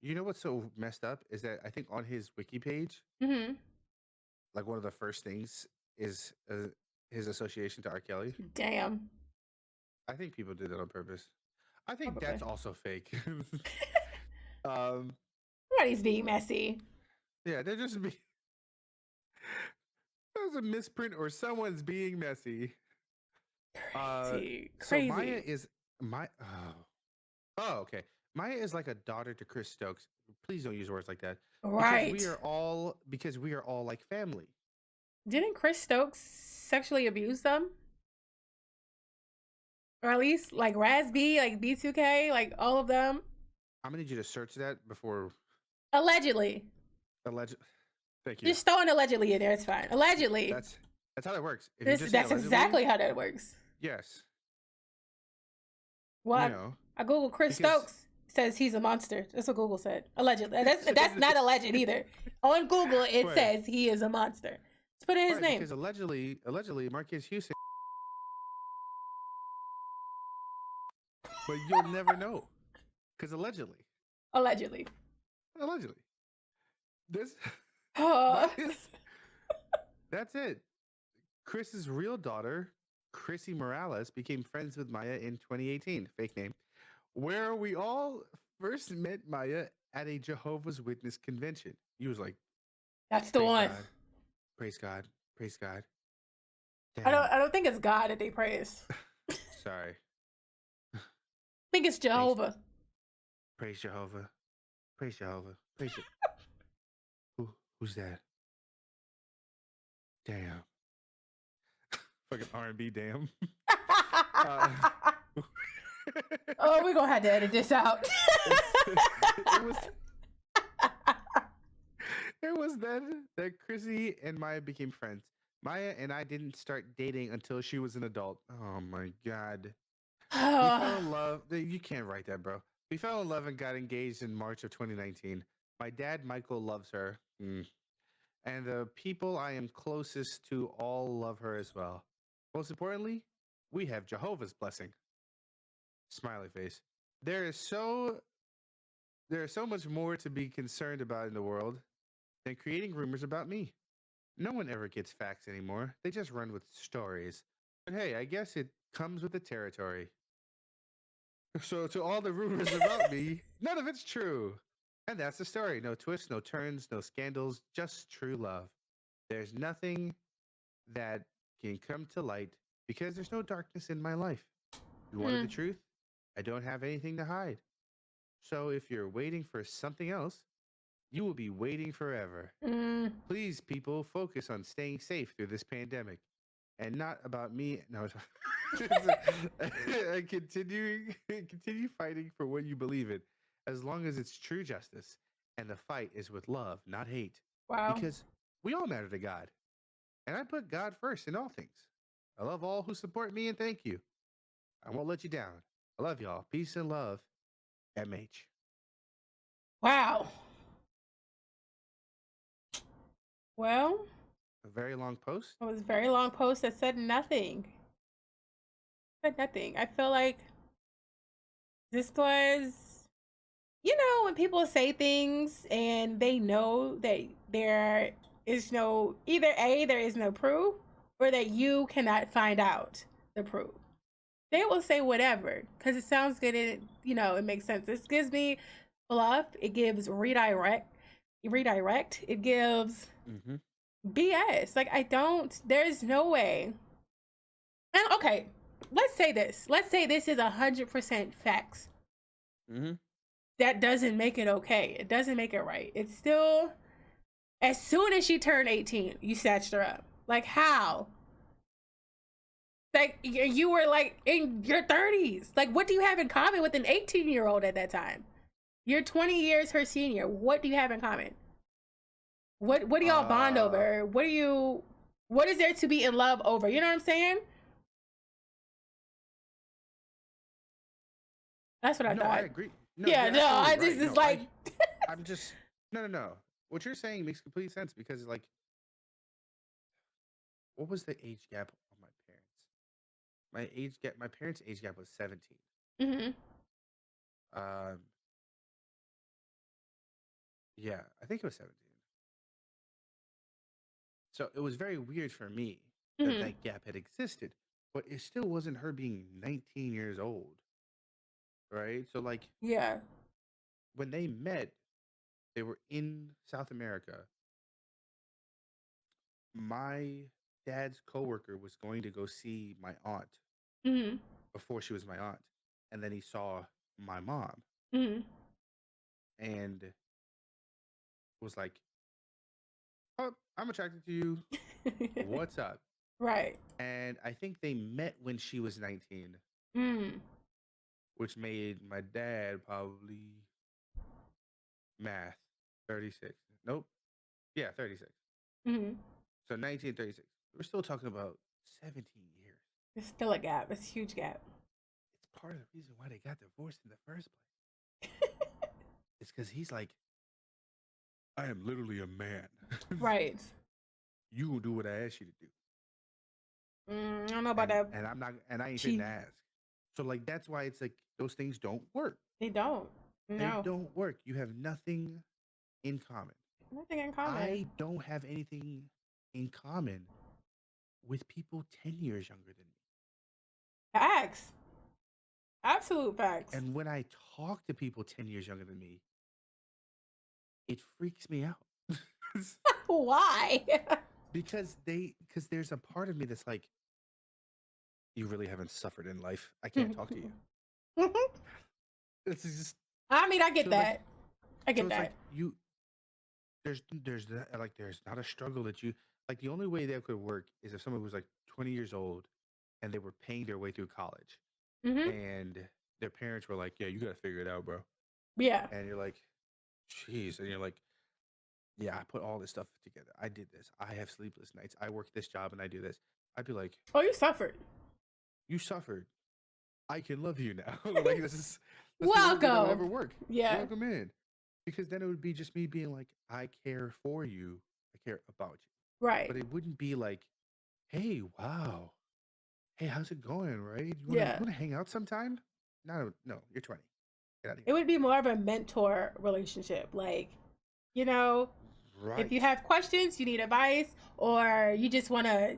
You know what's so messed up is that I think on his wiki page, like one of the first things is his association to R. Kelly. Damn. I think people did that on purpose. I think that's also fake. Somebody's being messy. Yeah, they're just being. There's a misprint or someone's being messy. Crazy. So Maya is okay. Maya is like a daughter to Chris Stokes. Please don't use words like that. Right. Because we are all like family. Didn't Chris Stokes sexually abuse them? Or at least like Raz-B, like B2K, like all of them? I'm gonna need you to search that before. Allegedly. Thank you. Just throwing allegedly in there, it's fine. Allegedly. That's how that works. That's exactly how that works. Yes. Well, I Googled Chris Stokes. Says he's a monster. That's what Google said. Allegedly. That's not alleged either. On Google, it says he is a monster. Let's put in his name. Because allegedly, Marques Houston. But you'll never know. Because allegedly. This. That's it. Chris's real daughter, Chrissy Morales, became friends with Maya in 2018. Fake name. Where we all first met Maya at a Jehovah's Witness convention. He was like, "That's the one." God. Praise God. Praise God. Damn. I don't think it's God that they praise. Sorry. I think it's Jehovah. Praise Jehovah. Praise Jehovah. Praise Who's that? Damn. Fucking R&B. Damn. Oh, we're gonna have to edit this out. It was then that Chrissy and Maya became friends. Maya and I didn't start dating until she was an adult. Oh my God. We fell in love. You can't write that, bro. We fell in love and got engaged in March of 2019. My dad, Michael, loves her. And the people I am closest to all love her as well. Most importantly, we have Jehovah's blessing. Smiley face. There is so much more to be concerned about in the world than creating rumors about me. No one ever gets facts anymore. They just run with stories. But hey, I guess it comes with the territory. So to all the rumors about me, none of it's true. And that's the story. No twists, no turns, no scandals, just true love. There's nothing that can come to light because there's no darkness in my life. You wanted the truth? I don't have anything to hide. So if you're waiting for something else, you will be waiting forever. Please, people, focus on staying safe through this pandemic and not about me. No, and continue fighting for what you believe in, as long as it's true justice. And the fight is with love, not hate. Wow. Because we all matter to God. And I put God first in all things. I love all who support me and thank you. I won't let you down. I love y'all. Peace and love. MH. Wow. Well, A very long post? it was a very long post that said nothing. Said nothing. I feel like This was, when people say things and they know that there is no, either A, there is no proof, or that you cannot find out the proof. They will say whatever because it sounds good and it makes sense. This gives me fluff. It gives redirect. It gives BS. Like there's no way. And okay, let's say this. Let's say this is 100% facts. That doesn't make it okay. It doesn't make it right. It's still, as soon as she turned 18, you snatched her up. Like, how? Like, you were like in your 30s. Like, what do you have in common with an 18-year-old at that time? You're 20 years her senior. What do you have in common? What do y'all bond over? What is there to be in love over? You know what I'm saying? That's what I thought. I agree. No, yeah, no, I just, right. it's like. I'm just, no. What you're saying makes complete sense because, like, what was the age gap on my parents? My parents' age gap was 17. Yeah, I think it was 17. So it was very weird for me that that gap had existed, but it still wasn't her being 19 years old, right? So, like, Yeah. when they met, they were in South America. My dad's coworker was going to go see my aunt before she was my aunt, and then he saw my mom and was like, "Oh, I'm attracted to you. What's up?" Right. And I think they met when she was 19, which made my dad probably math 36. Nope. Yeah, 36. So 1936. We're still talking about 17 years. It's still a gap. It's a huge gap. It's part of the reason why they got divorced in the first place. It's because he's like, I am literally a man. Right. You will do what I ask you to do. I don't know about that. And I'm not, and I ain't fitting to ask. So, like, that's why it's like those things don't work. They don't. No. They don't work. You have nothing in common. Nothing in common. I don't have anything in common with people 10 years younger than me. Facts. Absolute facts. And when I talk to people 10 years younger than me, it freaks me out. Why? because there's a part of me that's like, you really haven't suffered in life. I can't talk to you. It's just. I mean, I get that. Like, I get that. Like there's not a struggle that you like. The only way that could work is if someone was like 20 years old and they were paying their way through college, and their parents were like, "Yeah, you gotta figure it out, bro." Yeah. And you're like, "Jeez," and you're like, "Yeah, I put all this stuff together. I did this. I have sleepless nights. I work this job and I do this." I'd be like, "Oh, you suffered. You suffered. I can love you now." Like that's welcome. The only way ever work. Yeah. Welcome in. Because then it would be just me being like, I care for you. I care about you. Right. But it wouldn't be like, hey, wow. Hey, how's it going, right? You want to hang out sometime? No, you're 20. Get out of here. It would be more of a mentor relationship. Like, if you have questions, you need advice, or you just want to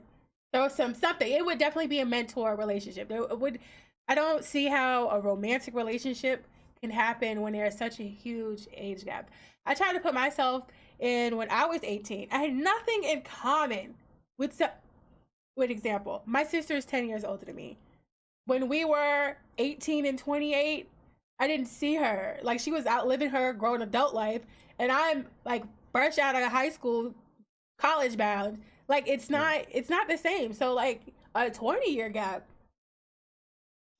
throw something, it would definitely be a mentor relationship. I don't see how a romantic relationship can happen when there's such a huge age gap. I tried to put myself in when I was 18. I had nothing in common with example. My sister is 10 years older than me. When we were 18 and 28, I didn't see her. Like, she was out living her grown adult life, and I'm like fresh out of high school, college bound. Like, it's not the same. So like a 20-year gap,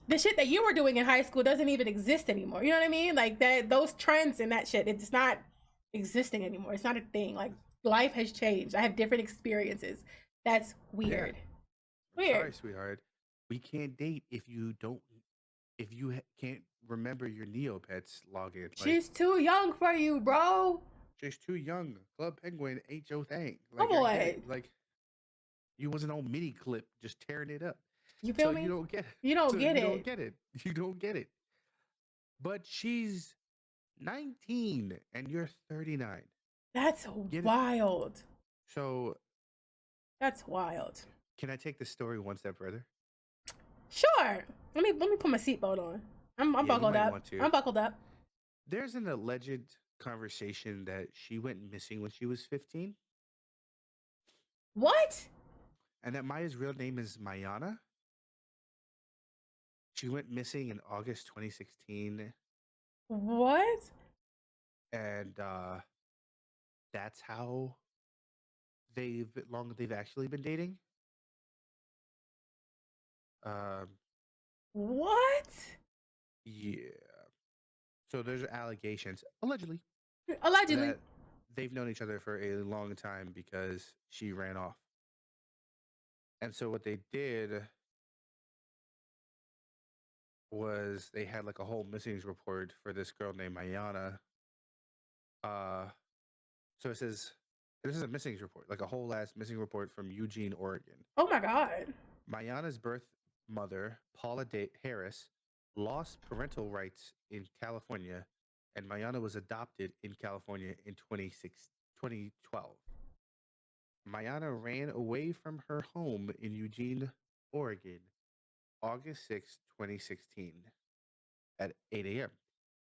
the shit that you were doing in high school doesn't even exist anymore. You know what I mean? Like those trends and that shit, it's not existing anymore. It's not a thing. Like, life has changed. I have different experiences. That's weird. Yeah. Weird. Sorry, sweetheart. We can't date if you can't remember your Neopets login. Like, she's too young for you, bro. She's too young. Club Penguin ain't your thing. Like, come on. Like, you wasn't on mini clip just tearing it up. You feel me? You don't get it. You don't get it. You don't get it. but she's 19 and you're 39. That's Get it? wild. So, That's wild. can I take the story one step further? Sure. Let me put my seatbelt on. I'm Yeah, you buckled might up. want to. I'm buckled up. There's an alleged conversation that she went missing when she was 15, What? and that Maya's real name is Mayana. She went missing in August 2016, What? and that's how they've actually been dating. Um, What? yeah. So there's allegations, allegedly, Allegedly. that they've known each other for a long time because she ran off. And so what they did was they had like a whole missings report for this girl named Mayana. Uh, so it says this is a missings report, like a whole ass missing report from Eugene, Oregon. Oh my God. Mayana's birth mother, Paula Harris, lost parental rights in California, and Mayana was adopted in California in 2012. Mayana ran away from her home in Eugene, Oregon, August 6, 2016, at 8 a.m.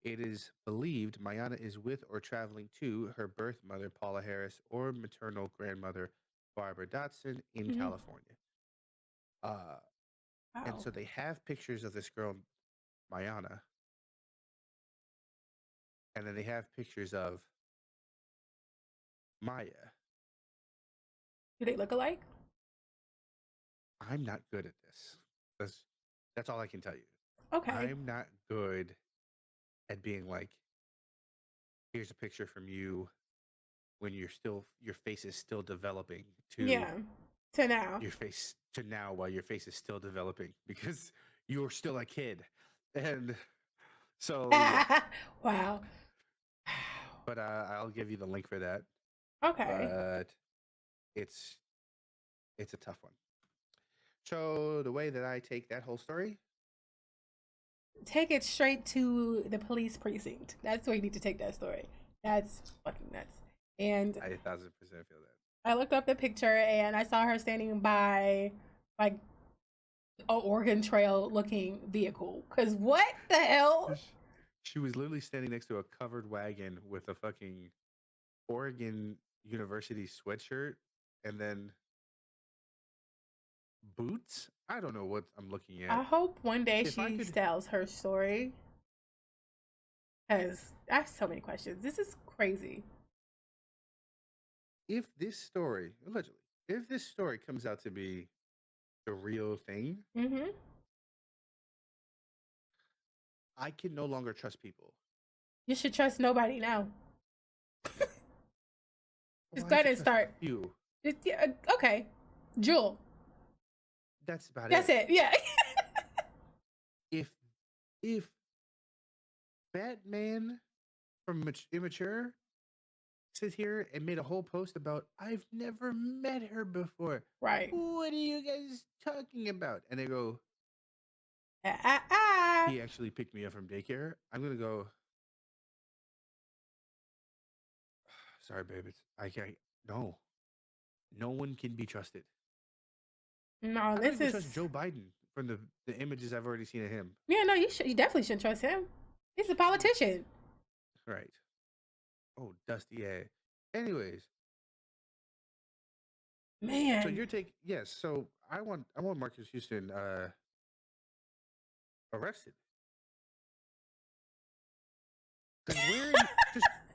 It is believed Mayana is with or traveling to her birth mother, Paula Harris, or maternal grandmother, Barbara Dotson, in Mhm. California. And Wow. so they have pictures of this girl, Mayana, and then they have pictures of Maya. Do they look alike? I'm not good at this. That's all I can tell you. Okay. I'm not good at being like, here's a picture from you when your face is still developing to Yeah. To now. your face to now while your face is still developing because you're still a kid. And so yeah. Wow. But I'll give you the link for that. Okay. But it's a tough one. So the way that I take that whole story, Take it straight to the police precinct. That's where you need to take that story. That's fucking nuts. And I 1,000% feel that. I looked up the picture and I saw her standing by like a Oregon Trail looking vehicle. Cause what the hell? She was literally standing next to a covered wagon with a fucking Oregon University sweatshirt and then boots. I don't know what I'm looking I at. hope one day If I she could, tells her story. Cause I have so many questions. This is crazy. if this story, allegedly, if this story comes out to be the real thing, Mm-hmm. I can no longer trust people. You should trust nobody now. Well, Just I go have ahead to and trust start. a few. Yeah, okay. Jewel. That's about That's it. it. Yeah. If if Batman from Immature sit here and made a whole post about I've never met her before. Right. What are you guys talking about? And they go, Ah, ah, ah. he actually picked me up from daycare. I'm gonna go. Sorry, babe. I can't. No, no one can be trusted. No, I don't this even trust is. Joe Biden from the images I've already seen of him. Yeah, no, you should. You definitely shouldn't trust him. He's a politician. Right. Oh, Dusty. Yeah. Anyways, so Man. your take? Yes. So I want Marcus Houston arrested because where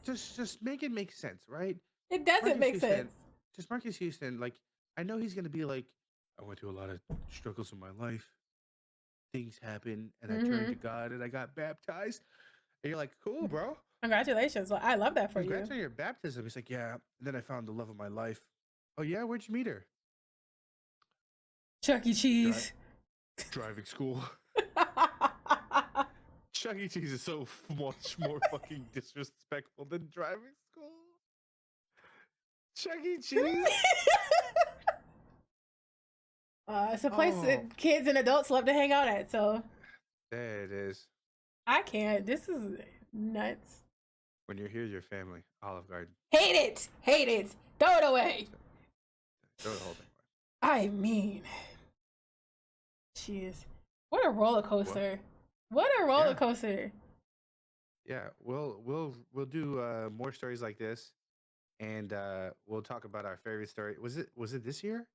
just make it make sense, right? It doesn't Marcus make Houston, sense. just Marcus Houston. Like I know he's gonna be like, I went through a lot of struggles in my life. Things happen, and I turned Mm-hmm. to God, and I got baptized. And you're like, cool, bro. Congratulations. Well, I love that for Congrats you. on your baptism. He's like, yeah. And then I found the love of my life. Oh yeah, where'd you meet her? Chuck E. Dri- Cheese. driving school. Chuck E. Cheese is so much more fucking disrespectful than driving school. Chuck E. Cheese. It's a place Oh, that kids and adults love to hang out at. So there it is. I can't. This is nuts. When you're here, your family, Olive Garden. Hate it. Hate it. Throw it away. Throw the whole thing away. I mean, jeez. What a roller coaster. What a roller coaster. Yeah, we'll do more stories like this, and we'll talk about our favorite story. Was it this year?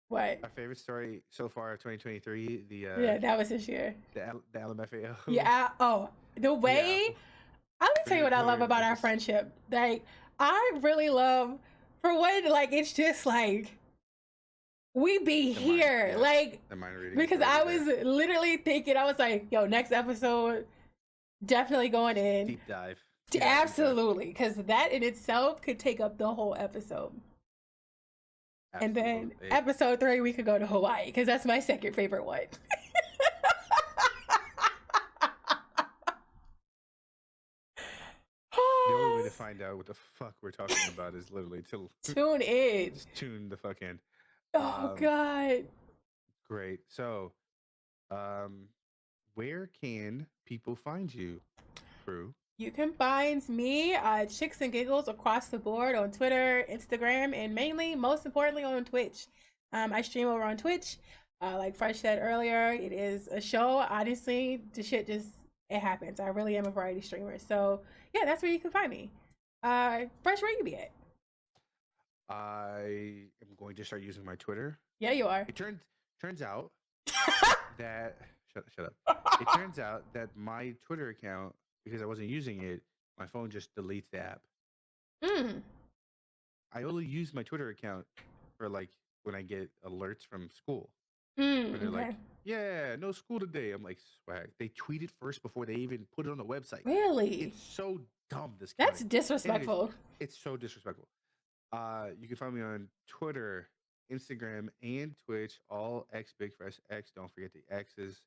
What? Our favorite story so far of 2023. Yeah, that was this year. The LMFAO. Yeah. Oh, the way. Yeah. Let me tell you what I love We're about our just- friendship. Like, I really love, for one, like, it's just like, we be The here. mind, yeah. Like, The mind reading. because I was literally thinking, I was like, yo, next episode, definitely going in. deep dive. Absolutely. Because that in itself could take up the whole episode. And then Absolutely. episode 3, we could go to Hawaii, because that's my second favorite one. The only way to find out what the fuck we're talking about is literally to Tune in. just tune the fuck in. Oh, God. Great. So, where can people find you, Crew? You can find me, Chicks and Giggles, across the board on Twitter, Instagram, and mainly, most importantly, on Twitch. I stream over on Twitch. Like Fresh said earlier, it is a show. Honestly, the shit just, it happens. I really am a variety streamer. So, yeah, that's where you can find me. Fresh, where you be at? I am going to start using my Twitter. Yeah, you are. It turns out that shut up. It turns out that my Twitter account, because I wasn't using it, my phone just deletes the app. Mm. I only use my Twitter account for like when I get alerts from school. Mm, Where they're okay. like, yeah, no school today. I'm like, swag. They tweet it first before they even put it on the website. Really? It's so dumb. This That's county. disrespectful. It's so disrespectful. You can find me on Twitter, Instagram, and Twitch. All X Big Fresh X. Don't forget the X's.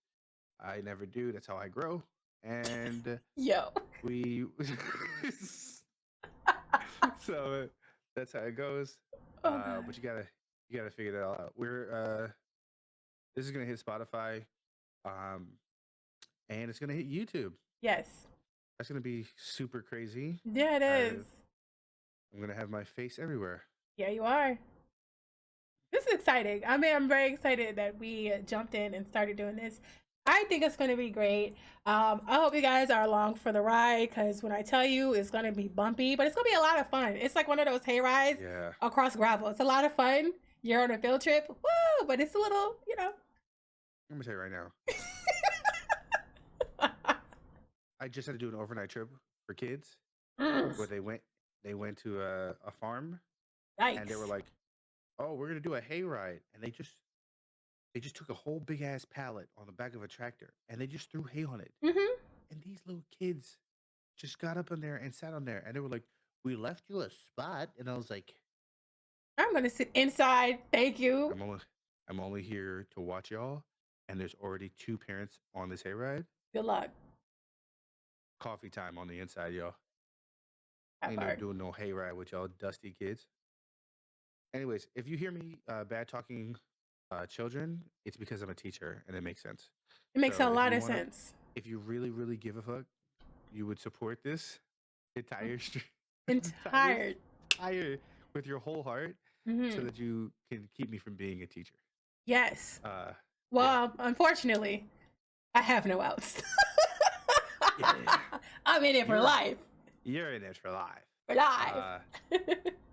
I never do. That's how I grow. And Yo. we. So that's how it goes. Oh, God. But you gotta figure that all out. We're this is gonna hit Spotify, and it's gonna hit YouTube. Yes. That's gonna be super crazy. Yeah, it is. I'm gonna have my face everywhere. Yeah, you are. This is exciting. I mean, I'm very excited that we jumped in and started doing this. I think it's going to be great. I hope you guys are along for the ride, because when I tell you it's going to be bumpy, but it's going to be a lot of fun. It's like one of those hay rides across gravel. It's a lot of fun. You're on a field trip. Woo! But it's a little, you know. I'm gonna tell you right now. I just had to do an overnight trip for kids where they went to a farm. Yikes. And they were like, "Oh, we're gonna do a hay ride," and they just took a whole big ass pallet on the back of a tractor and they just threw hay on it. Mm-hmm. And these little kids just got up in there and sat on there, and they were like, "We left you a spot," and I was like, I'm going to sit inside. Thank you. I'm only here to watch y'all, and there's already 2 parents on this hayride. Good luck. Coffee time on the inside, y'all. That Ain't no part. doing no hayride with y'all dusty kids. Anyways, if you hear me bad talking children, it's because I'm a teacher, and it makes sense. It makes So a if lot you of wanna- sense. If you really, really give a fuck, you would support this entire stream. Entire. With your whole heart, Mhm. so that you can keep me from being a teacher. Yes. Yeah. Well, unfortunately, I have no outs. Yeah. I'm in it for You're- life. You're in it for life. For life.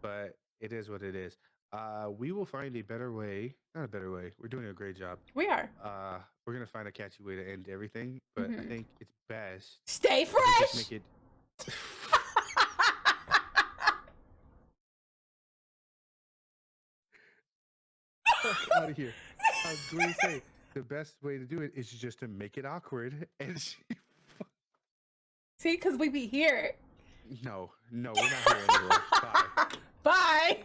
But it is what it is. We will find a better way. Not a better way. We're doing a great job. We are. We're gonna find a catchy way to end everything, but I Mhm. think it's best Stay if we just fresh. make it. Fuck out of here. I was going to say the best way to do it is just to make it awkward, and See, because we be here. no, we're not here anymore. Bye. Bye.